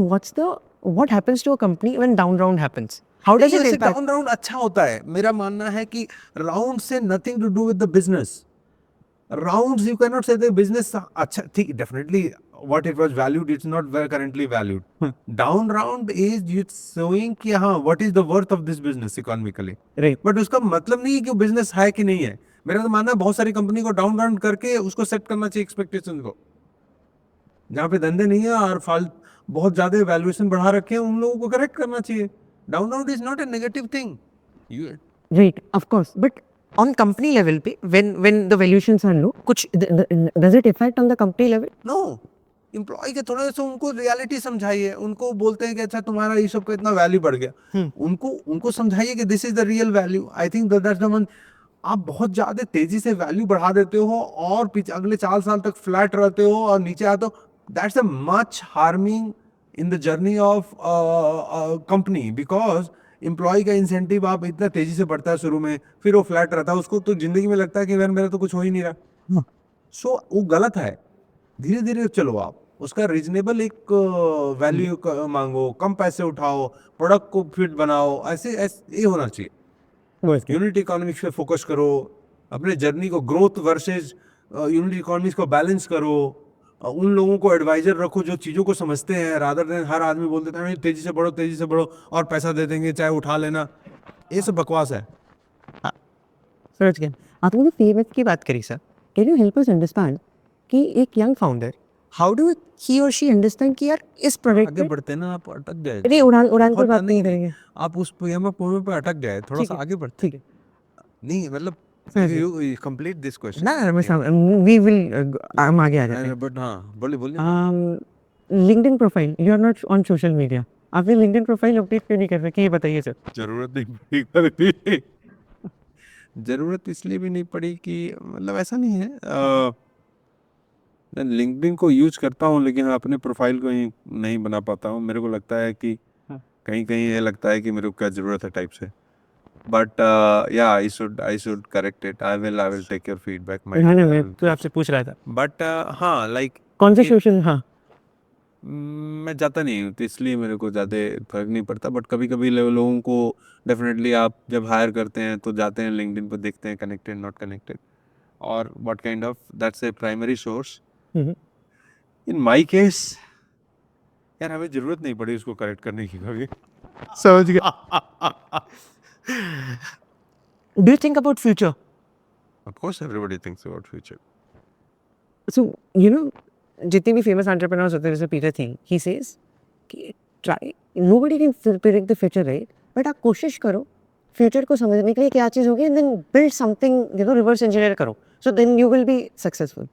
what happens to a company when down round happens. How does it ऐसे impact? डाउन राउंड अच्छा होता है. मेरा मानना है कि राउंड से nothing to do with the business. Rounds you cannot say the business अच्छा ठीक definitely what it was valued it's not very currently valued. Down round is you showing कि हाँ what is the worth of this business economically. Right. But उसका मतलब नहीं है कि business है कि नहीं है. मेरा तो मानना है बहुत सारी कंपनी को डाउन राउंड करके उसको सेट करना चाहिए एक्सपेक्टेशन को. जहाँ पे धंधे नहीं है और बहुत ज्यादा वैल्यूएशन बढ़ा रखे हैं उन लोगों को करेक्ट करना चाहिए. Down round is not a negative thing. Right, of course. But on company level पे when the valuations are low, कुछ does it affect on the company level? नो. एम्प्लॉय के थोड़े से उनको रियलिटी समझाइए. उनको बोलते हैं कि अच्छा तुम्हारा ये सब का इतना वैल्यू बढ़ गया. उनको उनको समझाइए कि this is the real value. I think that's the one. आप बहुत ज्यादा तेजी से वैल्यू बढ़ा देते हो और पीछे अगले 4 साल तक फ्लैट रहते हो और नीचे आते हो. That's a much harming in the journey of company because employee का इंसेंटिव आप इतना तेजी से बढ़ता है शुरू में फिर वो फ्लैट रहता है. उसको तो जिंदगी में लगता है कि यार मेरा तो कुछ हो ही नहीं रहा. सो वो गलत है. धीरे धीरे चलो आप उसका रीजनेबल एक वैल्यू मांगो. कम पैसे उठाओ. प्रोडक्ट को फिट बनाओ. ऐसे ये होना चाहिए. यूनिट इकोनॉमिक्स पे फोकस करो. अपने जर्नी को ग्रोथ वर्सेस यूनिट इकोनॉमिक्स को बैलेंस करो. उन लोगों को एडवाइजर रखो जो चीज़ों को समझते हैं रादर देन हर आदमी बोल देता है तेजी से बढ़ो और पैसा दे देंगे चाहे उठा लेना. ये सब बकवास है. समझ गया. आपने जो फेमस की बात करी sir, can you help us understand कि एक young founder how do he और शी अंडरस्टैंड कि यार इस प्रोडक्ट आगे में बढ़ते ना आप अटक गए. नहीं उड़ान उड़ान पर बहुत बात नहीं करेंगे. आप उस पोएम पे अटक गए. थोड़ा ठीक सा है, आगे बढ़ते. ठीक है. नहीं मतलब समझ गया. You complete this question. ना मैं वी विल हम आगे आ जाते हैं. बट हाँ बोलिए बोलिए. LinkedIn profile you are not on social media. आपने लिंक्डइन प्रोफाइल अपडेट क्यों नहीं कर रहे कि ये बताइए सर. जरूरत नहीं पड़ी. जरूरत इसलिए भी नहीं पड़ी कि मतलब ऐसा नहीं है. मैं लिंक्डइन को यूज करता हूँ लेकिन अपने प्रोफाइल को ही नहीं बना पाता हूँ. मेरे को लगता है कि कहीं कहीं ये लगता है कि मेरे को क्या जरूरत है टाइप से. बट या I should correct it. I will take your feedback. मैं तो आपसे पूछ रहा था बट हाँ लाइक कौन से सोशल. हाँ मैं जाता नहीं हूँ तो इसलिए मेरे को ज़्यादा फर्क नहीं पड़ता. बट कभी कभी लोगों को डेफिनेटली आप जब हायर करते हैं तो जाते हैं लिंक्डइन पर देखते हैं कनेक्टेड नॉट कनेक्टेड और what kind of that's a primary source. In my case यार हमें ज़रूरत नहीं पड़ी उसको करेक्ट करने की कभी. समझ गया. Do you think about future. Of course everybody thinks about future. So you know जितने भी फेमस एंटरप्रेन्योर्स होते हैं जैसे पीटर थिंग ही सेज कि try nobody can predict the future right but आप कोशिश करो फ्यूचर को समझने के लिए क्या चीज़ होगी and then build something reverse engineer करो so then you will be successful.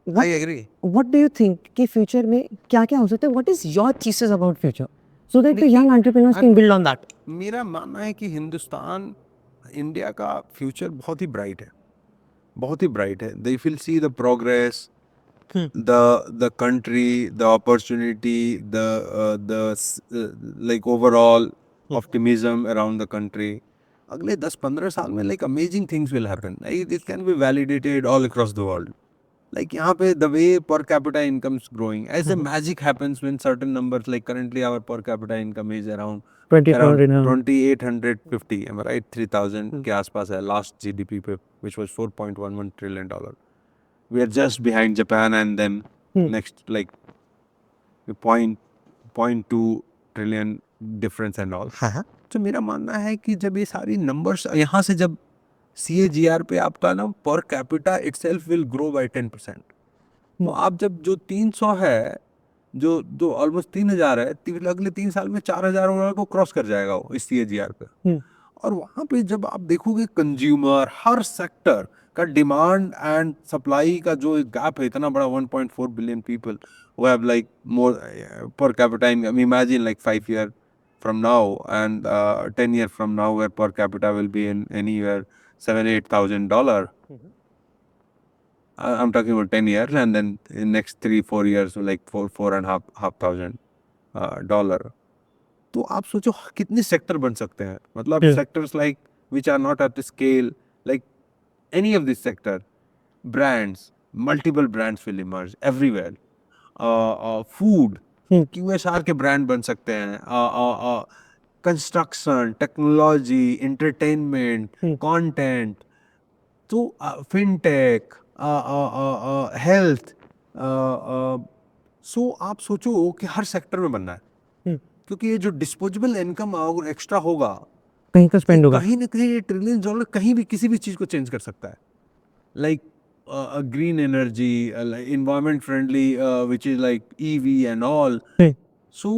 I agree. What do you think कि फ्यूचर में क्या क्या हो सकता है. What is your thesis about future so that the young entrepreneurs can build on that. मेरा मानना है कि हिंदुस्तान इंडिया का फ्यूचर बहुत ही ब्राइट है. बहुत ही ब्राइट है. They will see the progress the country, the opportunity, the like overall optimism around the country. अगले 10-15 साल में like amazing things will happen. Like, it can be validated all across the world. Like यहाँ पे the way per capita income is growing, as a magic happens when certain numbers like currently our per capita income is around 2850. Am I right? 3000 के आसपास है last GDP पे which was $4.11 trillion. We are just behind Japan and then next like 0.2 trillion difference and all. तो मेरा मानना है कि जब ये सारी numbers यहाँ से जब CAGR पे आपका ना per capita itself will grow by 10%. तो आप जब जो 300 है जो ऑलमोस्ट 3000 है अगले 3 साल में 4000 को क्रॉस कर जाएगा वो इस CAGR पे. और वहाँ पे जब आप देखोगे कंज्यूमर हर सेक्टर का डिमांड एंड सप्लाई का जो गैप है इतना बड़ा 1.4 billion people who have like more per capita income. Imagine like 5 years from now and 10 years from now where per capita will be in anywhere $7,000-8,000. I'm talking about 10 years and then in next 3-4 years like $4,500. तो आप सोचो कितने sector बन सकते हैं. मतलब sectors like which are not at the scale like any of this sector, brands, multiple brands will emerge everywhere. Food, QSR के brand बन सकते हैं. कंस्ट्रक्शन, टेक्नोलॉजी, एंटरटेनमेंट, कंटेंट, तो फिनटेक, हेल्थ, सो आप सोचो कि हर सेक्टर में बनना है, क्योंकि ये जो डिस्पोजेबल इनकम अगर एक्स्ट्रा होगा कहीं का स्पेंड होगा, कहीं ना कहीं ट्रिलियन डॉलर कहीं भी किसी भी चीज को चेंज कर सकता है, like green energy, environment friendly, which is like EV and all. So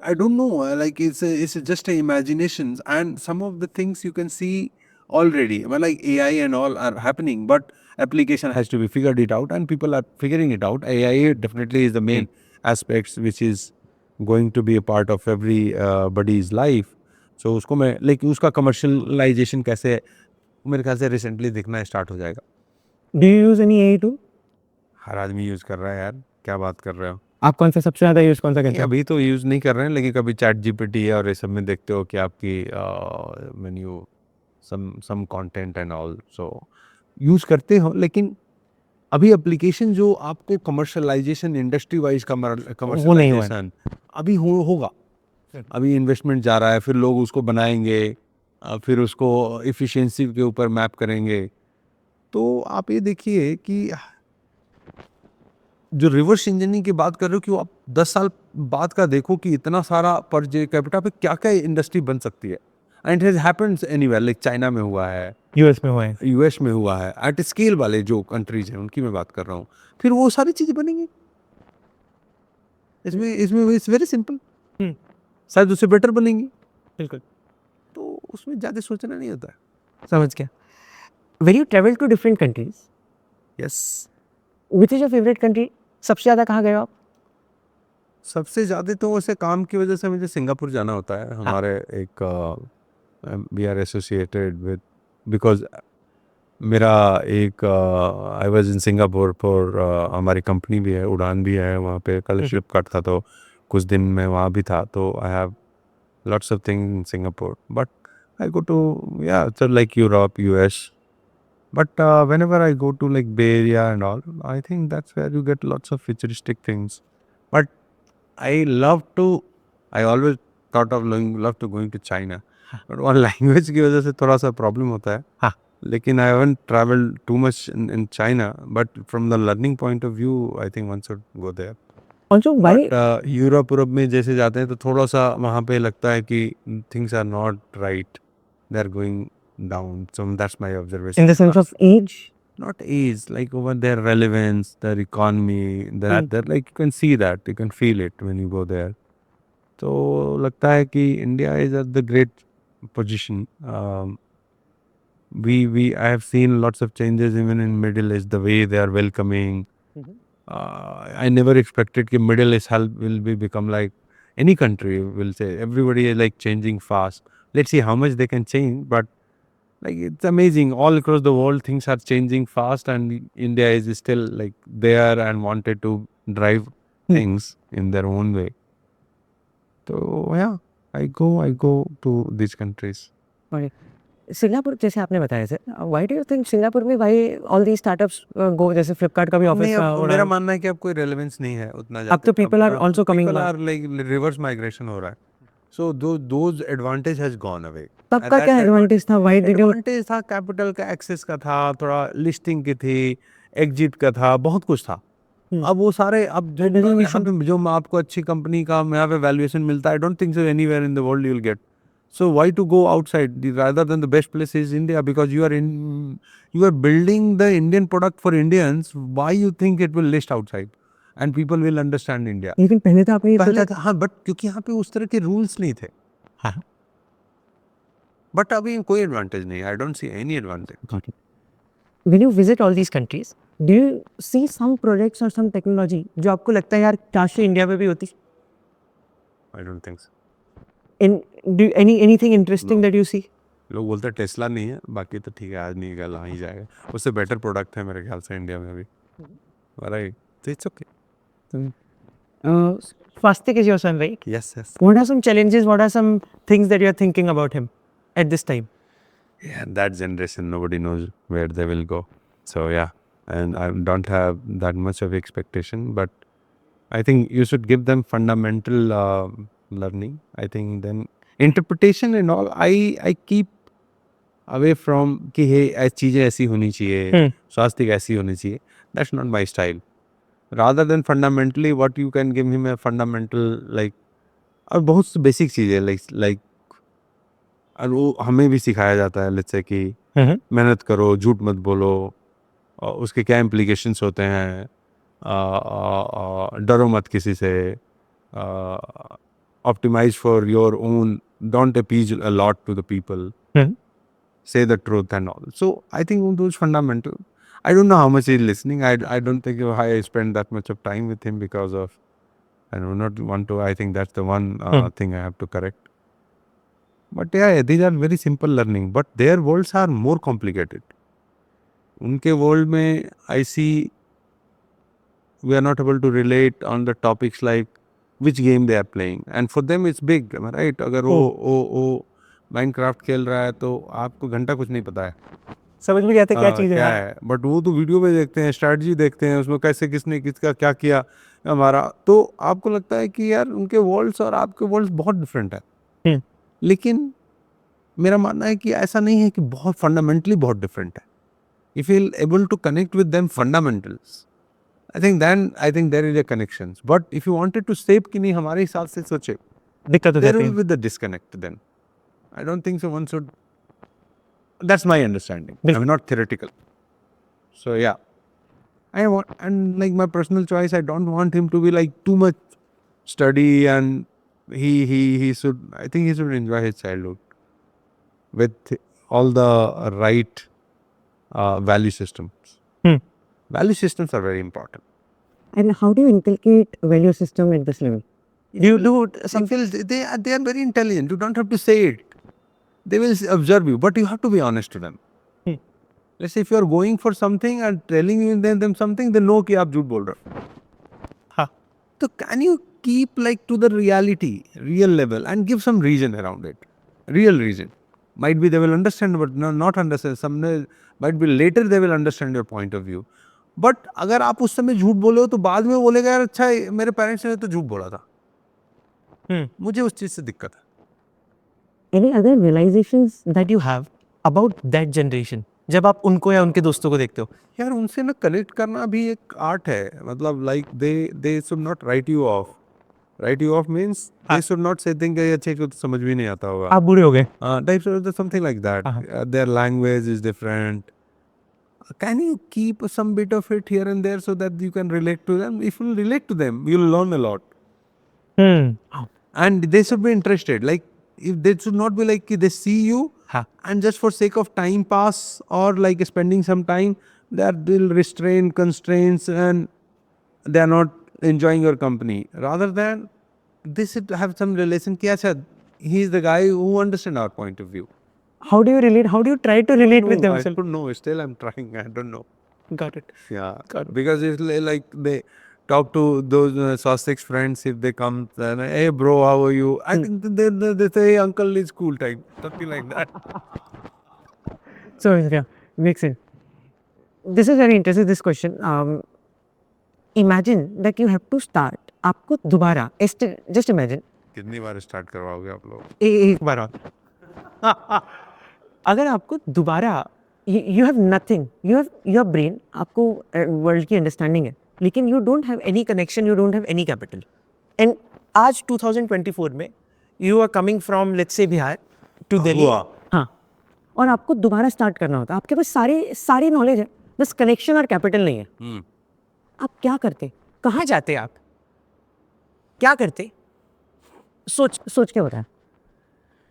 I don't know, like it's just a imaginations, and some of the things you can see already. Well, like AI and all are happening, but application has to be figured it out, and people are figuring it out. AI definitely is the main aspects which is going to be a part of every body's life. So उसको मैं like उसका commercialization कैसे मेरे ख्याल से recently दिखना start हो जाएगा. Do you use any AI tool? हर आदमी यूज कर रहा है यार, क्या बात कर रहे हो. आप कौन सा सबसे ज्यादा यूज कौन सा नहीं, करते हो? अभी तो यूज नहीं कर रहे हैं, लेकिन कभी चैट जीपीटी और ये सब में देखते हो कि आपकी menu some content and all, so use करते हो. लेकिन अभी एप्लीकेशन जो आपको कमर्शलाइजेशन इंडस्ट्री वाइज कमर्शलाइजेशन अभी होगा. अभी इन्वेस्टमेंट जा रहा है, फिर लोग उसको बनाएंगे, फिर उसको इफिशिएंसी के ऊपर मैप करेंगे. तो आप ये देखिए कि जो रिवर्स इंजीनियरिंग की बात कर रहे हो कि आप 10 साल बाद का देखो कि इतना सारा पर जे कैपिटा पे क्या क्या इंडस्ट्री बन सकती है. And it has happened anywhere, like China में हुआ है, यूएस में हुआ है. यूएस में हुआ है, एट स्केल वाले जो कंट्रीज हैं उनकी मैं बात कर रहा हूँ. फिर वो सारी चीजें बनेंगी. इसमें इट्स वेरी सिंपल, शायद उससे बेटर बनेंगी. बिल्कुल. तो उसमें ज़्यादा सोचना नहीं होता है. समझ गया. When you travel to different countries, yes, which is your favourite country? सबसे ज्यादा कहाँ गए हो आप? सबसे ज़्यादा तो वैसे काम की वजह से मुझे सिंगापुर जाना होता है. हमारे एक we are associated with, because मेरा एक I was in Singapore for, हमारी कंपनी भी है, उड़ान भी है वहाँ पे. कल फ्लिपकार्ट था तो कुछ दिन मैं वहाँ भी था. तो I have lots of things in Singapore, but I go to, yeah, so like Europe, US, but whenever I go to like Bay Area and all, I think that's where you get lots of futuristic things. But I always thought of love to going to China, but one language की वजह से थोड़ा सा problem होता है. हाँ. लेकिन I haven't traveled too much in China, but from the learning point of view, I think one should go there. Also why? Europe में जैसे जाते हैं तो थोड़ा सा वहाँ पे लगता है कि things are not right, they are going down. So that's my observation. In the sense of age? Not age, like over their relevance, their economy, their like you can see that, you can feel it when you go there. तो लगता है कि India is at the great position. we I have seen lots of changes even in Middle East, the way they are welcoming. I never expected that Middle East will become like any country will say. Everybody is like changing fast. Let's see how much they can change, but like it's amazing. All across the world, things are changing fast, and India is still like there and wanted to drive things in their own way. So yeah, I go to these countries. Okay. Singapore जैसे आपने बताया sir, why do you think Singapore में why all the startups गो? जैसे फ्लिपकार्ट का भी office मेरा मानना है कि अब कोई रेलेवेंस नहीं है उतना ज्यादा. अब तो people are also coming, people are like reverse migration हो रहा है. So those advantage has gone away. तब का क्या एडवांटेज था? Why did you? एडवांटेज था कैपिटल का, एक्सेस का था, थोड़ा लिस्टिंग की थी, एग्जिट का था, बहुत कुछ था. अब वो सारे अब जो आपको अच्छी कंपनी का यहाँ पे वैल्यूएशन मिलता है, आई don't think so anywhere in the world you will get. So why to go outside rather than the best place is India, because you are building the Indian product for Indians. Why you think it will list outside and people will understand India? लेकिन पहले तो आपने ये सोचा था. हाँ, but क्योंकि यहाँ पे उस तरह के रूल्स नहीं थे. हाँ. बट अभी कोई एडवांटेज नहीं. I don't see any advantage. When you visit all these countries, do you see some projects or some technology जो आपको लगता है यार काश इंडिया में भी होती? I don't think so. Do anything interesting that you see? लोग बोलते हैं टेस्ला नहीं है, बाकी तो ठीक है, आज नहीं कल आ ही जाएगा. उससे बेटर प्रोडक्ट है मेरे ख्याल से इंडिया में अभी. राइट, तो it's okay. Swastik is your son, right? Yes. What are some challenges? What are some things that you are thinking about him at this time? Yeah, that generation, nobody knows where they will go. So yeah, and I don't have that much of expectation, but I think you should give them fundamental learning. I think then interpretation and all, I keep away from कि हे चीज़ें ऐसी होनी चाहिए, स्वास्थ्य ऐसी होनी चाहिए. That's not my style. Rather than fundamentally what you can give him a fundamental like, और बहुत सी बेसिक चीज़ें like और वो हमें भी सिखाया जाता है लेट्स से कि मेहनत करो, झूठ मत बोलो, और उसके क्या इम्प्लीकेशंस होते हैं, डरो मत किसी से, optimize for your own, don't appease a lot to the people, say the truth and all. So I think those fundamental. I don't know how much he's listening. I don't think I spend that much of time with him because of, I do not want to. I think that's the one thing I have to correct. But yeah, these are very simple learning, but their worlds are more complicated. उनके world में I see we are not able to relate on the topics like which game they are playing, and for them it's big, am I right? अगर वो Minecraft खेल रहा है तो आपको घंटा कुछ नहीं पता है, समझ में आता क्या चीज़ है क्या यार? है, बट वो तो वीडियो में देखते हैं, स्ट्रैटेजी देखते हैं, उसमें कैसे किसने किसका क्या किया हमारा, तो आपको लगता है कि यार उनके वर्ल्ड्स और आपके वर्ल्ड्स बहुत डिफरेंट है. लेकिन मेरा मानना है कि ऐसा नहीं है कि बहुत फंडामेंटली बहुत डिफरेंट है. If you able to connect with them fundamentals, I think there is a connections. But if you wanted to save कि नहीं हमारे हिसाब से सोचे, दिक्कत हो देयर जाती विल है. Be the disconnect then. I don't think so one should. That's my understanding. I'm not theoretical. So yeah, I want, and like my personal choice, I don't want him to be like too much study, and he should. I think he should enjoy his childhood with all the right value systems. Value systems are very important. And how do you inculcate value system at this level? You do Some feel they are very intelligent. You don't have to say it. They will observe you, but you have to be honest to them. Let's say if you are going for something and telling them something, they know कि आप झूठ बोल रहे हो. हाँ. So can you keep like to the reality, real level, and give some reason around it? Real reason. Might be they will understand, but not understand. Some might be later they will understand your point of view. But अगर आप उस समय झूठ बोले हो तो बाद में बोलेगा यार अच्छा मेरे पेरेंट्स ने तो झूठ बोला था. मुझे उस चीज से दिक्कत है. Any other realizations that you have about that generation जब आप उनको या उनके दोस्तों को देखते हो? यार उनसे ना कनेक्ट करना भी एक आर्ट है. मतलब like they should not right you of. Right you of means they should not से थिंग अच्छे को तो समझ भी नहीं आता होगा. आप बूढ़े हो गए. Types of something like that. Their language is different. Can you keep some bit of it here and there so that you can relate to them? If you relate to them, you'll learn a lot. And they should be interested. Like if they should not be like they see you and just for sake of time pass or like spending some time, they will restrain constraints and they are not enjoying your company. Rather than they should have some relation. Ki acha, he is the guy who understands our point of view. How do you relate? How do you try to relate with them? I don't know. Still, I'm trying. I don't know. Got it. Yeah, Got it. because it's like they talk to those Sussex friends if they come and hey bro, how are you? I think they say hey, uncle, it's school time, something like that. So yeah, makes sense. This is very interesting. This question. Imagine that you have to start. आपको दोबारा just imagine. कितनी बार start करवाओगे आप लोग? एक बार और. अगर आपको दोबारा you have nothing, you have your brain, आपको वर्ल्ड की अंडरस्टैंडिंग है, लेकिन you don't have any connection, you don't have any capital. And आज 2024 में you are coming from let's say Bihar to Delhi. हाँ. और आपको दोबारा स्टार्ट करना होता है. आपके पास सारी नॉलेज है, बस कनेक्शन और कैपिटल नहीं है. आप क्या करते? कहाँ जाते आप? क्या करते? सोच के बताया.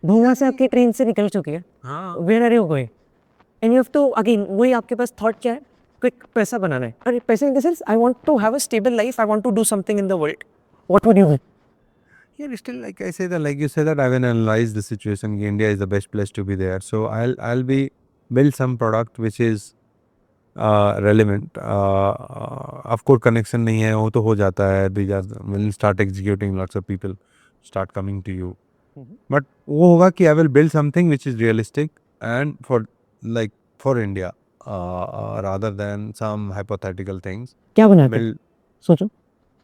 भूंगा से आपकी ट्रेन से निकल चुकी है. Where are you going? And you have to again वही आपके पास थॉट क्या है? क्विक पैसा बनाना है. अरे पैसा in the sense I want to have a stable life, I want to do something in the world. What would you do? Yeah, still like I say that, like you say that I will analyze the situation. India is the best place to be there. So I'll be build some product which is relevant. Of course, connection नहीं है वो तो हो जाता है. Will start executing, lots of people start coming to you. But वो होगा कि I will build something which is realistic and for India rather than some hypothetical things. क्या बनाते? सोचो.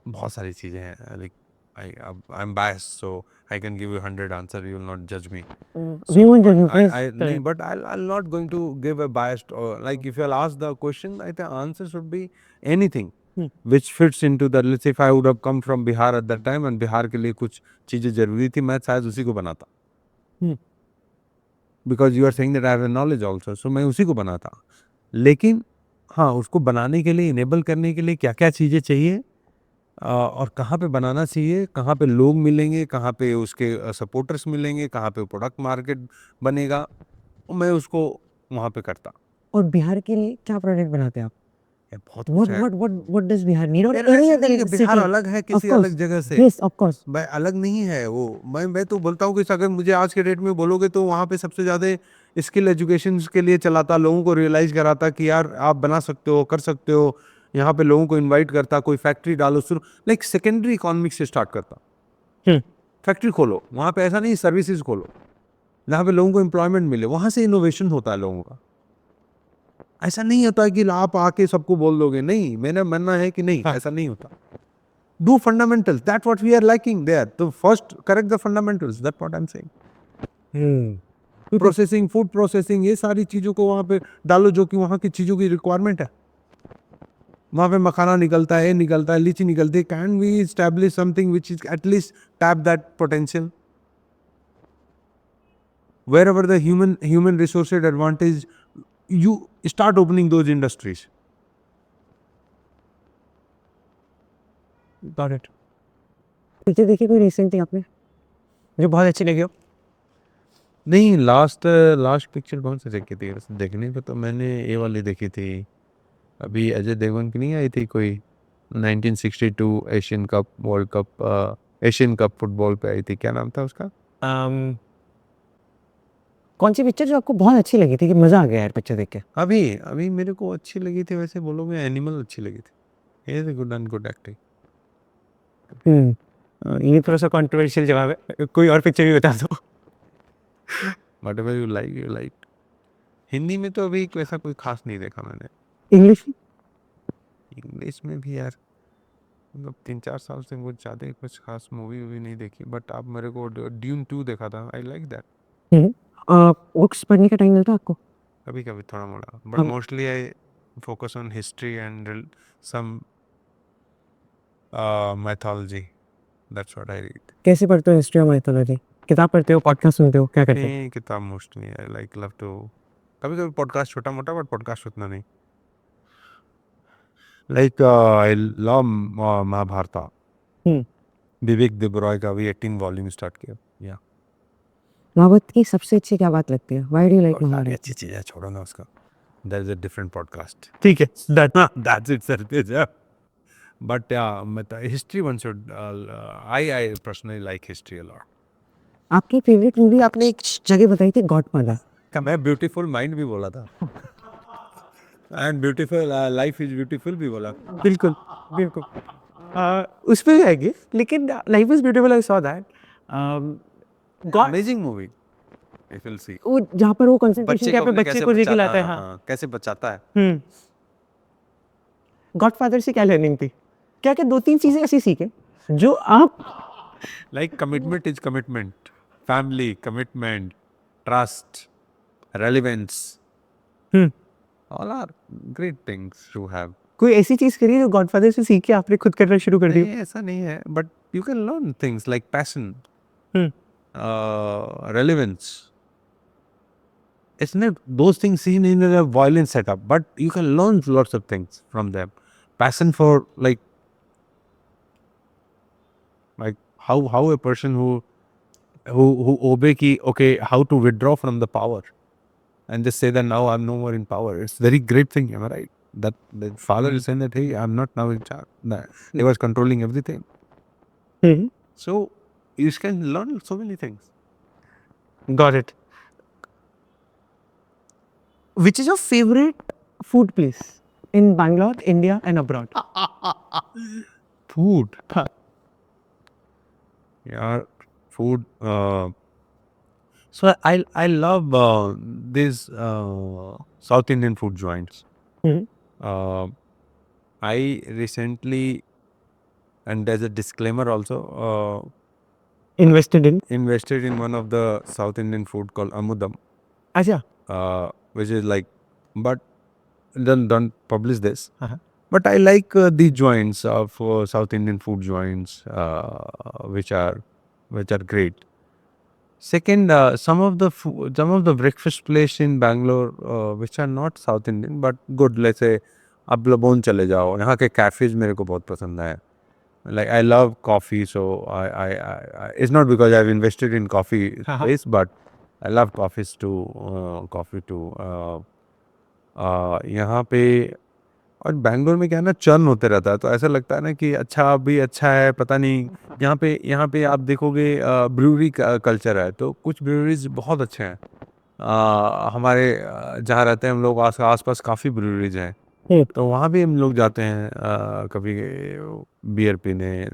बहुत सारी चीजें हैं. Like I'm biased, so I can give you 100 answer. You will not judge me. We won't judge you, please. नहीं, but I'll not going to give a biased or like if you'll ask the question, I think answer should be anything which fits into the. Let's say if I would have come from Bihar at that time and Bihar के लिए कुछ चीजें जरूरी थी, मैं शायद उसी को बनाता. Because you are saying that I have a knowledge also, so मैं उसी को बनाता. लेकिन हाँ, उसको बनाने के लिए इनेबल करने के लिए क्या क्या चीजें चाहिए और कहाँ पे बनाना चाहिए, कहाँ पे लोग मिलेंगे, कहाँ पे उसके सपोर्टर्स मिलेंगे, कहाँ पे प्रोडक्ट मार्केट बनेगा, मैं उसको वहाँ पे करता. और बिहार के लिए क्या प्रोडक्ट बनाते हैं आप? बहुत What does Bihar need or any other city? Bihar अलग है Of किसी course. अलग जगह से. Yes, of course. भाई अलग नहीं है वो. मैं तो बोलता हूँ कि अगर मुझे आज के डेट में बोलोगे तो वहाँ पे सबसे ज़्यादा स्किल एजुकेशन के लिए चलाता, लोगों को रियलाइज कराता कि यार आप बना सकते हो, कर सकते हो. यहाँ पे लोगों को इनवाइट करता, कोई फैक्ट्री डालो, शुरू लाइक सेकेंडरी इकोनॉमिक्स से स्टार्ट करता. फैक्ट्री खोलो, वहाँ पे ऐसा नहीं सर्विसेज खोलो जहाँ पे लोगों को एम्प्लॉयमेंट मिले, वहाँ से इनोवेशन होता है लोगों का. ऐसा नहीं होता है कि आप आके सबको बोल दोगे. नहीं, मेरा मानना है कि नहीं, ऐसा नहीं होता. Do fundamentals. That's what we are lacking there. So first correct the fundamentals. That's what I'm saying. Processing, food processing, ये सारी चीज़ों को वहाँ पे डालो जो कि वहाँ की चीज़ों की रिक्वायरमेंट है. वहाँ पे मखाना निकलता है, निकलता है, लीची निकलती है. Can we establish something which is at least tap that potential. Wherever the human resources advantage, you start opening those industries. Got it. Picture देखी कोई रिसेंटली आपने जो बहुत अच्छी लगी हो? नहीं, लास्ट पिक्चर कौन सी देखी थी? देखने को तो मैंने ये वाली देखी थी, अभी अजय देवगन की नहीं आई थी कोई 1962 Asian cup world cup Asian cup football पे आई थी, क्या नाम था उसका? कौन सी पिक्चर जो आपको बहुत अच्छी लगी थी कि मजा आ गया यार पिक्चर देख के? अभी मेरे को अच्छी लगी थी, वैसे बोलोगे एनिमल अच्छी लगी थी. ये गुड एंड गुड एक्टिंग. ये थोड़ा सा कंट्रोवर्शियल जवाब है, कोई और पिक्चर भी बता दो. Whatever you like. हिंदी में तो अभी ऐसा कोई खास नहीं देखा मैंने. इंग्लिश में भी यार मतलब 3-4 साल से कुछ ज़्यादा कुछ खास मूवी भी नहीं देखी. बट आप मेरे को ड्यून 2 देखा था, आई लाइक दैट. बुक्स पढ़ने का टाइम मिलता है आपको? कभी कभी थोड़ा मोड़ा, but mostly I focus on history and some mythology. That's what I read. कैसे पढ़ते हो हिस्ट्री और माइथोलॉजी? किताब पढ़ते हो, पॉडकास्ट सुनते हो, क्या करते हो? नहीं, किताब mostly I like love to. कभी कभी पॉडकास्ट छोटा मोटा, बट पॉडकास्ट उतना नहीं. Like I love Mahabharata. Vivek Debroy का भी 18 वॉल्यूम स्टार्ट किया. या महाभारत की सबसे अच्छी क्या बात लगती है? Why do you like Mahabharat? अच्छी चीज है, छोड़ो ना उसका. That is a different podcast. ठीक है, that's it sir. But history one should. I personally like history a lot. आपकी फेवरेट मूवी आपने एक जगह बताई थी, गॉडफादर. मैं ब्यूटीफुल माइंड भी बोला था and beautiful life is beautiful भी बोला. बिल्कुल बिल्कुल. उस पे आएगी, लेकिन life is beautiful, I saw that. Amazing movie. If will see वो जहाँ पर वो कंसंट्रेशन कैंप पे बच्चे को लेके लाता है. हाँ, कैसे बचाता है. गॉडफादर से क्या लर्निंग थी? क्या क्या 2-3 चीजें ऐसी सीखे जो आप like commitment is commitment, family, commitment, trust, relevance, all are great things to have. कोई ऐसी चीज करी जो गॉडफादर से सीख के आपने खुद करना शुरू कर दी? नहीं, ऐसा नहीं है, but you can learn things like passion, relevance. It's not those things seen in a violent setup, but you can learn lots of things from them. Passion for like how a person who obey ki okay, how to withdraw from the power and just say that now I'm no more in power. It's very great thing, am I right? That the father is saying that hey, I'm not now in charge. That he was controlling everything. So you can learn so many things. Got it. Which is your favorite food place in Bangalore, India and abroad? Food. Yeah, food. So I love these South Indian food joints. I recently and there's a disclaimer also. Invested in? Invested in one of the South Indian food called Amudam, अच्छा. which is like, but don't publish this. Uh-huh. But I like the joints of South Indian food joints, which are great. Second, some of the breakfast place in Bangalore, which are not South Indian but good. Let's say आप लबोन चले जाओ, यहाँ के cafes मेरे को बहुत पसंद है. Like I love coffee, so I it's not because I've invested in coffee place, but I love coffee too. यहाँ पे और बैंगलोर में क्या है ना, चर्न होते रहता है, तो ऐसा लगता है ना कि अच्छा अभी अच्छा है, पता नहीं. यहाँ पे आप देखोगे ब्रूरी कल्चर है, तो कुछ ब्रूरीज बहुत अच्छे हैं. हमारे जहाँ रहते हैं हम लोग, आसपास काफ़ी ब्रूरीज हैं, तो वहाँ भी हम लोग जाते हैं कभी बियर पीने.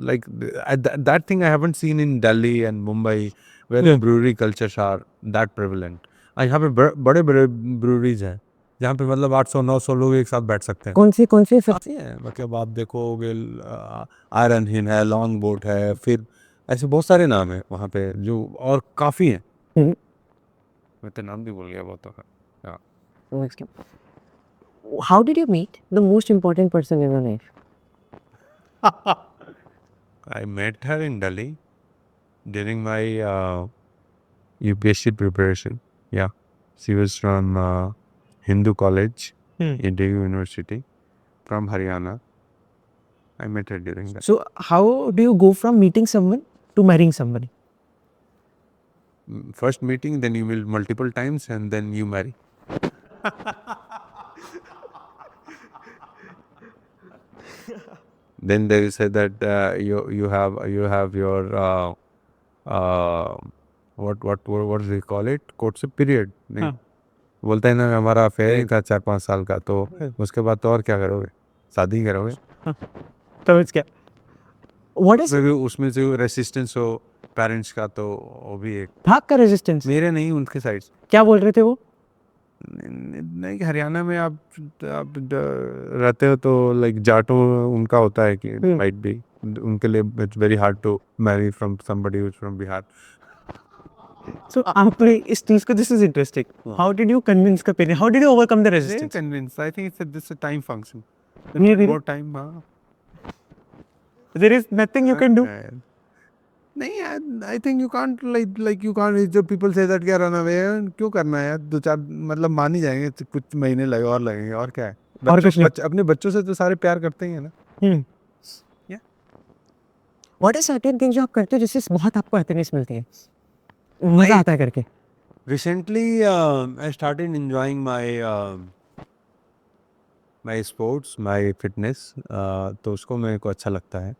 Like that thing I haven't seen in Delhi and Mumbai where brewery cultures are that prevalent. यहाँ पे बड़े बड़े ब्रूरीज हैं जहाँ पे मतलब 800-900 लोग एक साथ बैठ सकते हैं. कौन सी काफ़ी हैं, मतलब आप देखोगे आयरन हिल है, लॉन्ग बोट है, फिर ऐसे बहुत सारे नाम हैं वहाँ पे जो, और काफ़ी हैं. मैं तो नाम भी भूल गया बहुत. How did you meet the most important person in your life? I met her in Delhi during my UPSC preparation. Yeah, she was from Hindu College, Indian University, from Haryana. I met her during that. So how do you go from meeting someone to marrying somebody? First meeting, then you meet multiple times, and then you marry. Then they say that you have your what do they call it? Court से period. नहीं बोलता है ना, हमारा affair ही था 4-5 साल का, तो उसके बाद तो और क्या करोगे, शादी करोगे. तो क्या? What is उसमें से रेसिस्टेंस हो पेरेंट्स का, तो वो भी एक भाग का रेजिस्टेंस? मेरे नहीं, उनके साइड से. क्या बोल रहे थे वो? नहीं, हरियाणा में आप रहते हो तो लाइक जाटो उनका होता है कि माइट बी उनके लिए it's very hard to marry from somebody who is from Bihar. So आपने इस चीज को, this is interesting. How did you convince the parents? How did you overcome the resistance? Convinced. I think it's a time function. Really? More time, हाँ. There is nothing you can do. नहीं, I think you can't like you can't. जो people say that क्या run away क्यों करना है यार, 2-4 मतलब मान ही जाएंगे, कुछ महीने लगेंगे और क्या है. और कुछ नहीं. अपने बच्चों से तो सारे प्यार करते ही हैं ना. What is certain things जो आप करते हो जिससे बहुत आपको हैप्पीनेस मिलती है, मजा आता है करके? Recently, I started enjoying my sports, my fitness. तो उसको मेरे को अच्छा लगता है.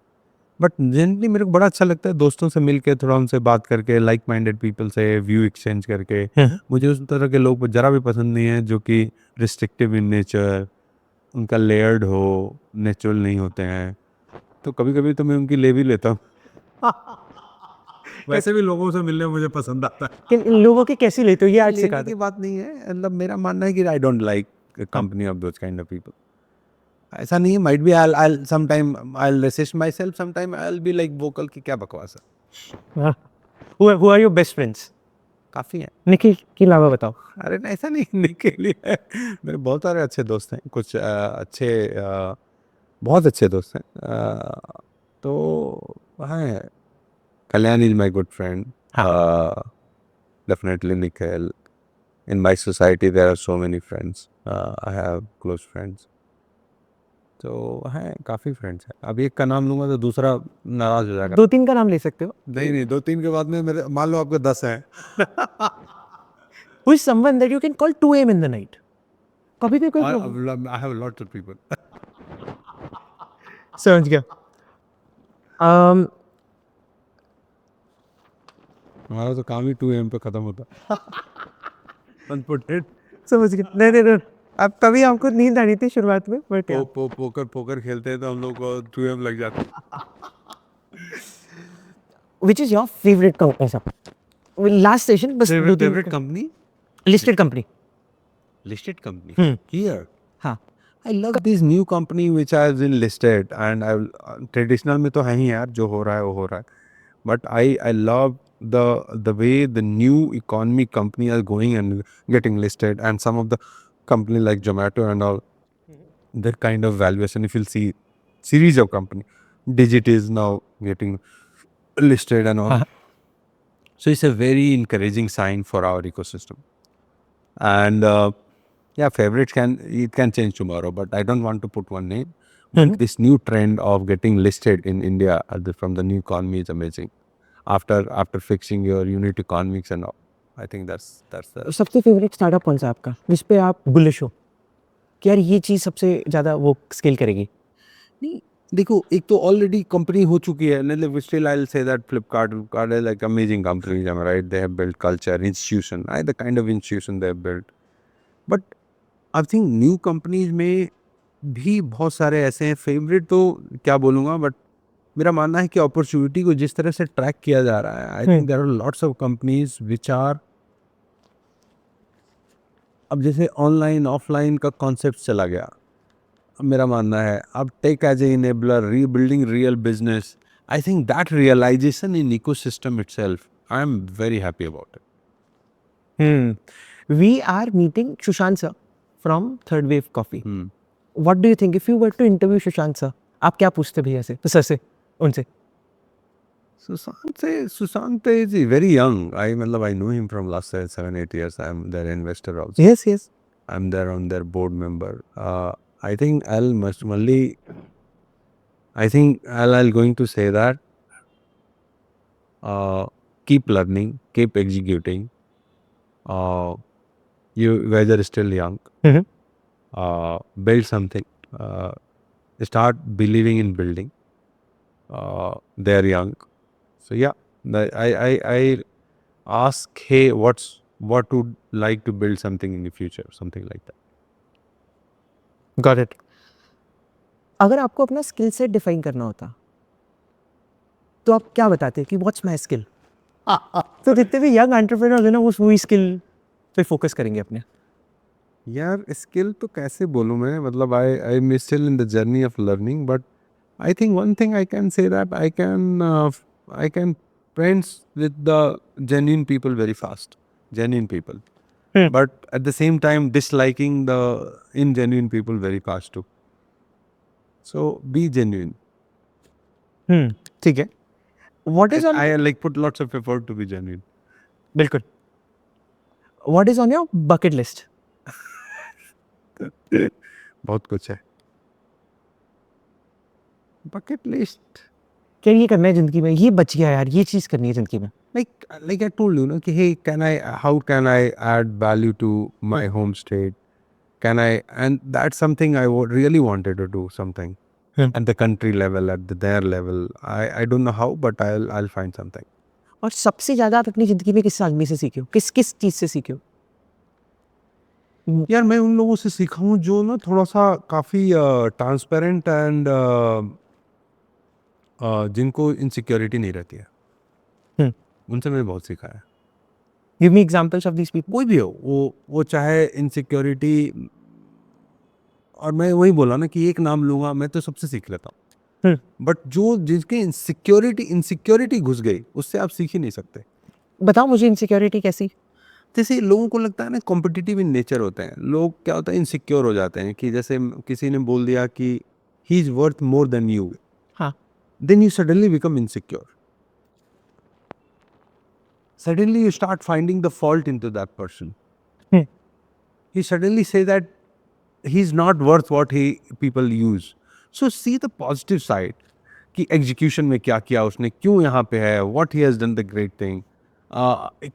बट जनरली मेरे को बड़ा अच्छा लगता है दोस्तों से मिल के, थोड़ा उनसे बात करके, लाइक माइंडेड पीपल से व्यू एक्सचेंज करके. मुझे उस तरह के लोग जरा भी पसंद नहीं है जो कि रिस्ट्रिक्टिव इन नेचर, उनका लेयर्ड हो, नेचुरल नहीं होते हैं. तो कभी कभी तो मैं उनकी ले भी लेता हूँ. वैसे भी लोगों से मिलने मुझे पसंद आता है. कि लोगों की कैसी लेते हो ये आज सिखा लेने की बात नहीं है, मतलब मेरा मानना है कि I don't like company of those kind of people. ऐसा नहीं है, might be I'll sometime I'll resist myself, sometime I'll be like vocal कि क्या बकवास है. Who are your best friends? काफ़ी हैं. निखिल के अलावा बताओ. अरे नहीं, ऐसा नहीं, निखिल है, मेरे बहुत सारे अच्छे दोस्त हैं, कुछ अच्छे बहुत अच्छे दोस्त हैं. तो हैं, Kalyan is my good friend. Definitely Nikhil. In my society there are so many friends. I have close friends. तो हैं, काफ़ी फ्रेंड्स हैं. अब एक का नाम लूँगा तो दूसरा नाराज हो जाएगा. 2-3 का नाम ले सकते हो. नहीं, 2-3 के बाद में मेरे, मान लो आपके 10 हैं. Who is someone that you can call 2 AM in the night? कभी भी कोई I have lots of people. समझ गया. हमारा तो काम ही 2 AM पे ख़त्म होता. Unputted. समझ गया. नहीं. अब तभी आपको नींद आ रही थी शुरुआत में, बट पोकर खेलते हैं तो हम लोग को 2 AM लग जाता है. Which is your favorite company, sir? Last session, बस Favorite company? listed company. Listed company. Here. हाँ. I love this new company which has been listed, and I traditional में तो है ही यार, जो हो रहा है वो हो रहा है. But I love the way the new economy company are going and getting listed, and some of the company like Zomato and all, that kind of valuation. If you'll see series of company, Digit is now getting listed and all. So it's a very encouraging sign for our ecosystem. And yeah, favorites can change tomorrow, but I don't want to put one name. But this new trend of getting listed in India from the new economy is amazing. After fixing your unit economics and all, I think that's the सबसे favourite startup कौन सा आपका जिस पे आप bullish हो कि यार ये चीज़ सबसे ज़्यादा वो स्केल करेगी? नहीं. देखो, एक तो ऑलरेडी कंपनी हो चुकी है, मतलब still I will say that Flipkart is like amazing company, right? They have built culture, institution, the kind of institution they have built. But I think new companies में भी बहुत सारे ऐसे हैं. फेवरेट तो क्या बोलूँगा, बट मेरा मानना है कि अपॉर्चुनिटी को जिस तरह से ट्रैक किया जा रहा है, I think there are lots of companies which are, अब जैसे ऑनलाइन ऑफलाइन का कॉन्सेप्ट चला गया, अब मेरा मानना है अब tech as a enabler rebuilding real business. I think that realisation in ecosystem itself, I am very happy about it. We are meeting Sushant sir from Third Wave Coffee. What do you think if you were to interview Sushant sir? आप क्या पूछते भैया से, sir से, उनसे? Sushant is very young. I know him from last 7-8 years. I'm their investor also. Yes, yes. I'm there on their board member. I think I'll going to say that keep learning, keep executing. You guys are still young. Build something. Start believing in building. They're young. So yeah, I ask, hey, what would like to build something in the future, something like that. Got it. अगर आपको अपना skill set define करना होता तो आप क्या बताते कि व्हाट्स माय स्किल? तो जितने भी यंग एंटरप्रेन्योर्स हैं ना, वो वही स्किल पे फोकस करेंगे अपने. यार स्किल तो कैसे बोलूँ मैं, मतलब I am still in the journey of learning, but I think one thing I can say that I can friends with the genuine people very fast, genuine people. But at the same time disliking the ingenuine people very fast too. So be genuine. ठीक है. What is on? I like put lots of effort to be genuine. बिल्कुल. What is on your bucket list? बहुत कुछ है. Bucket list. क्या ये करना है जिंदगी में, ये बच गया यार, ये चीज़ करनी है जिंदगी में. Like I told you, no, कि hey, how can I add value to my home state? And that's something I really wanted to do something at the country level, at their level. I don't know how, but I'll find something. और सबसे ज़्यादा आप अपनी ज़िंदगी में किस आदमी से सीखे हो, किस चीज़ से सीखे हो? यार मैं उन लोगों से सीखा हूँ जो ना थोड़ा सा काफ़ी ट्रांसपेरेंट एंड जिनको इनसिक्योरिटी नहीं रहती है, उनसे मैंने बहुत सीखा है. Give me examples of these people. कोई भी हो, वो चाहे इनसिक्योरिटी, और मैं वही बोला ना कि एक नाम लूँगा, मैं तो सबसे सीख लेता हूँ. बट जिसकी इनसिक्योरिटी घुस गई, उससे आप सीख ही नहीं सकते. बताओ मुझे इनसिक्योरिटी कैसी? जैसे लोगों को लगता है ना कॉम्पिटिटिव इन नेचर होते हैं लोग, क्या होता है इनसिक्योर हो जाते हैं कि जैसे किसी ने बोल दिया कि he is worth more than you, हाँ. then you suddenly become insecure. Suddenly you start finding the fault into that person. You suddenly say that he's not worth what people use. So see the positive side कि execution में क्या किया उसने, क्यों यहाँ पे है, what he has done the great thing.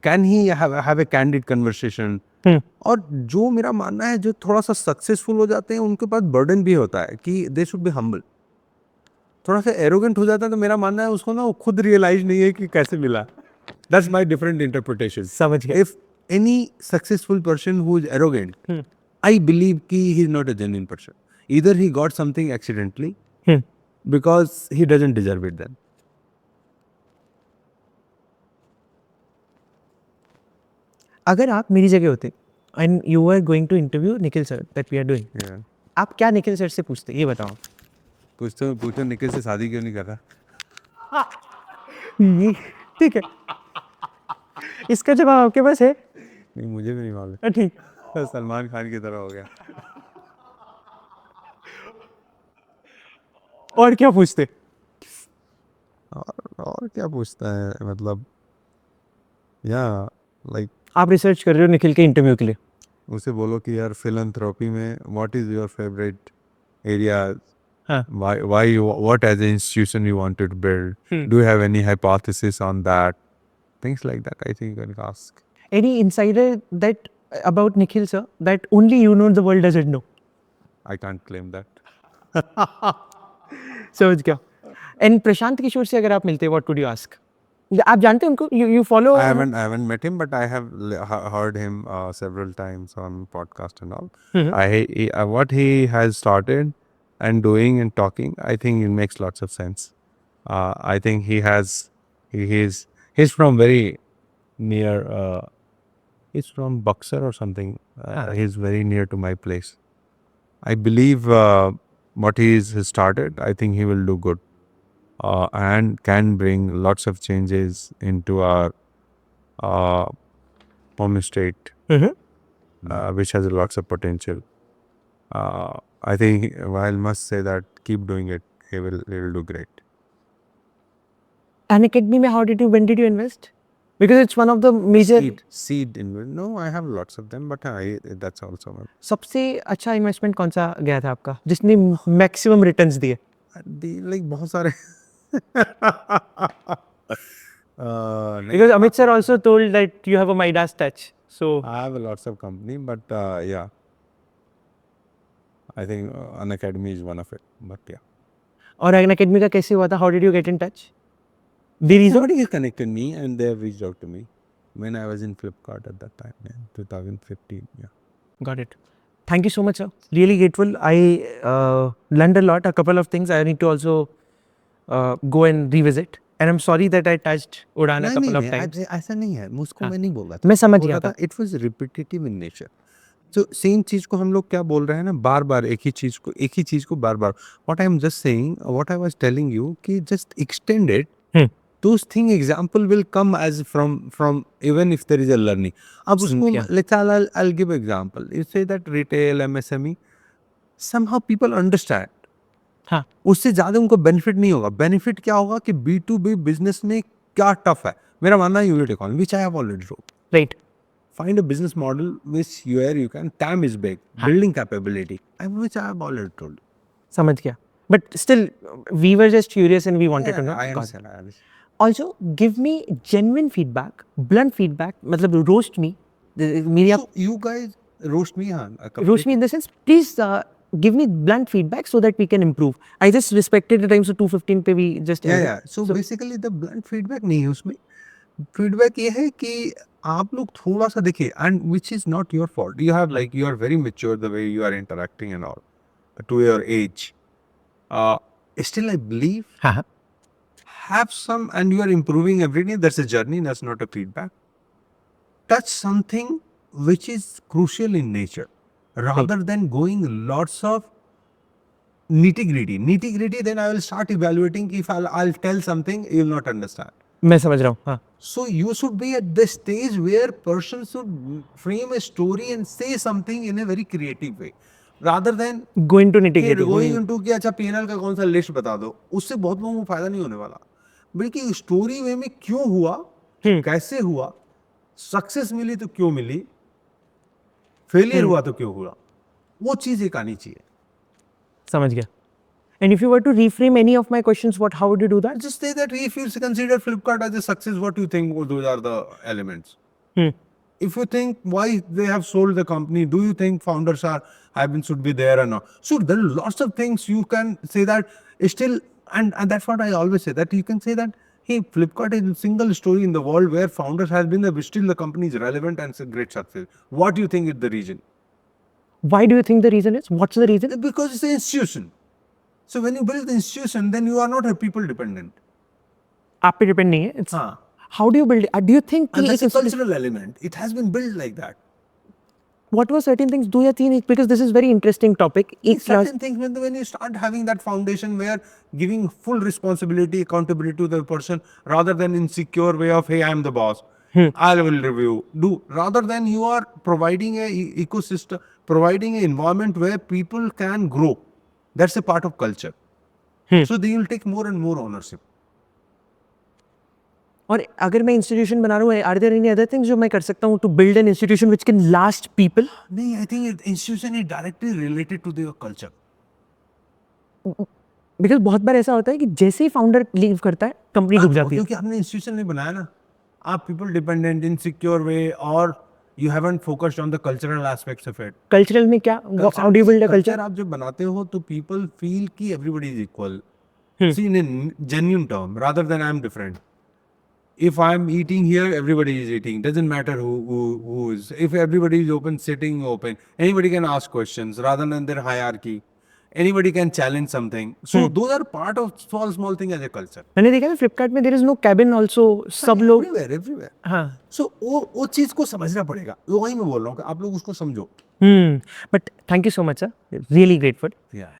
Can he have a candid conversation. और जो मेरा मानना है जो थोड़ा सा सक्सेसफुल हो जाते हैं उनके पास बर्डन भी होता है कि they should be humble. थोड़ा सा एरोगेंट हो जाता है तो मेरा मानना है उसको ना वो खुद रियलाइज नहीं है कि कैसे मिला. That's my different interpretation. समझ गया. If any successful person who is arrogant, I believe कि he is not a genuine person. Either he got something accidentally because he doesn't deserve it then. अगर आप मेरी जगह होते and you were going to interview Nikhil sir that we are doing, आप क्या Nikhil sir से पूछते ये बताओ? पूछो निखिल से शादी क्यों नहीं कर रहा? ठीक है, इसका जवाब आपके पास है? नहीं, मुझे भी नहीं मालूम। ठीक। सलमान खान की तरह हो गया। और क्या पूछते? और क्या पूछता है मतलब, या लाइक आप रिसर्च कर रहे हो निखिल के इंटरव्यू के लिए? उसे बोलो कि यार फिलंथ्रोपी में what is your favourite area, हाँ। why what as an institution you want to build, do you have any hypothesis on that, things like that. I think you can ask. Any insider that about Nikhil sir that only you know the world doesn't know? I can't claim that. समझ गया। And Prashant Kishor से अगर आप मिलते what would you ask? आप जानते हैं उनको? You follow? I haven't met him, but I have heard him several times on podcast and all. What he has started and doing and talking, I think it makes lots of sense. I think he's from very near. He's from Buxar or something. He's very near to my place. I believe what he's started, I think he will do good. And can bring lots of changes into our home state, which has lots of potential. I think I must say that keep doing it. He will do great. An academy में how did you, when did you invest? Because it's one of the major. Seed invest. No, I have lots of them, but that's also one. सबसे अच्छा investment कौन सा गया था आपका जिसने maximum returns दिए? Like बहुत सारे. Because Amit sir also told that you have a Midas touch. So I have lots of company, but yeah, I think an academy is one of it. But yeah, और An Academy का कैसे हुआ था? How did you get in touch? The reason? somebody has connected me and they have reached out to me when I was in Flipkart at that time, 2015. Yeah. Got it. Thank you so much, sir. Really grateful. I learned a lot. A couple of things I need to also go and revisit. And I'm sorry that I touched Udan a couple of times. ऐसा नहीं है, मुझको मैं नहीं बोल रहा था. मैं समझ गया था. It was repetitive in nature. So same चीज को हम लोग क्या बोल रहे हैं ना, बार बार एक ही चीज को बार बार. What I am just saying, what I was telling you, कि just extend it. Those thing example will come as from even if there is a learning. अब उसको let's I'll give example. You say that retail MSME, somehow people understand. हाँ. उससे ज्यादा उनको benefit नहीं होगा. Benefit क्या होगा कि B2B बिजनेस में क्या टफ है. मेरा मानना है unit economy, which I have already wrote. Right. Find a business model where you can, TAM is big, building capability, which I have already told. समझ गया. But still, we were just curious and we wanted to know. I understand. Also, give me genuine feedback, blunt feedback. मतलब roast me. मेरी So you guys roast me, हाँ. roast me in the sense, please give me blunt feedback so that we can improve. I just respected the time, so 2:15 पे we just. Yeah. So basically the blunt feedback नहीं है उसमें. Feedback ये है कि आप लोग थोड़ा सा देखिए, and which is not your fault. You have you are very mature the way you are interacting and all to your age. Still I believe have some, and you are improving every day. That's a journey. That's not a feedback. Touch something which is crucial in nature, rather than going lots of nitty gritty. Then I will start evaluating. If I'll tell something, you will not understand. मैं समझ रहा हूँ. हाँ. So you should be at the stage where person should frame a story and say something in a very creative way, rather than Going to nitty gritty. going into कि अच्छा P&L का कौन सा लिस्ट बता दो. उससे बहुत लोगों को फायदा नहीं होने वाला. बल्कि स्टोरी वे में क्यों हुआ, कैसे हुआ, सक्सेस मिली तो क्यों मिली, फेलियर हुआ तो क्यों हुआ, वो चीज एक आनी चाहिए. समझ गया. And if you were to reframe any of my questions, how would you do that? Just say that if you consider Flipkart as a success, what do you think those are the elements? If you think why they have sold the company, do you think founders should be there or not? So there are lots of things you can say that still, and that's what I always say, that you can say that, hey, Flipkart is a single story in the world where founders has been there, but still the company is relevant and it's a great success. What do you think is the reason? Why do you think the reason is? What's the reason? Because it's an institution. So when you build the institution, then you are not a people dependent. आप पे depend नहीं है. It's how do you build it? Do you think And that's a cultural element. It has been built like that. what were certain things 2 या 3 because this is very interesting topic. एक class Certain things when you start having that foundation where giving full responsibility, accountability to the person rather than insecure way of, hey, I'm the boss. I will review. Rather than you are providing a ecosystem, providing an environment where people can grow. That's a part of culture. So they will take more and more ownership. और अगर मैं institution बना रहा हूँ, are there any other things जो मैं कर सकता हूँ to build an institution which can last people? नहीं, I think institution is directly related to their culture. Because बहुत बार ऐसा होता है कि जैसे ही फाउंडर लीव करता है कंपनी डूब जाती है. क्योंकि आपने इंस्टीट्यूशन नहीं बनाया ना, आप पीपल डिपेंडेंट इनसिक्योर वे और you haven't focused on the cultural aspects of it. Cultural में क्या, how do you build a culture? आप जब बनाते हो तो पीपल फील कि everybody is equal. See in a genuine term rather than I am different. If I'm eating here, everybody is eating. Doesn't matter who is. If everybody is open, sitting open, anybody can ask questions rather than their hierarchy. Anybody can challenge something. So those are part of small thing as a culture. मैंने देखा ना फ्लिपकार्ट में there is no cabin also, सब लोग Everywhere. हाँ. So वो चीज को समझना पड़ेगा. वही मैं बोल रहा हूँ कि आप लोग उसको समझो. But thank you so much sir, really grateful. Yeah.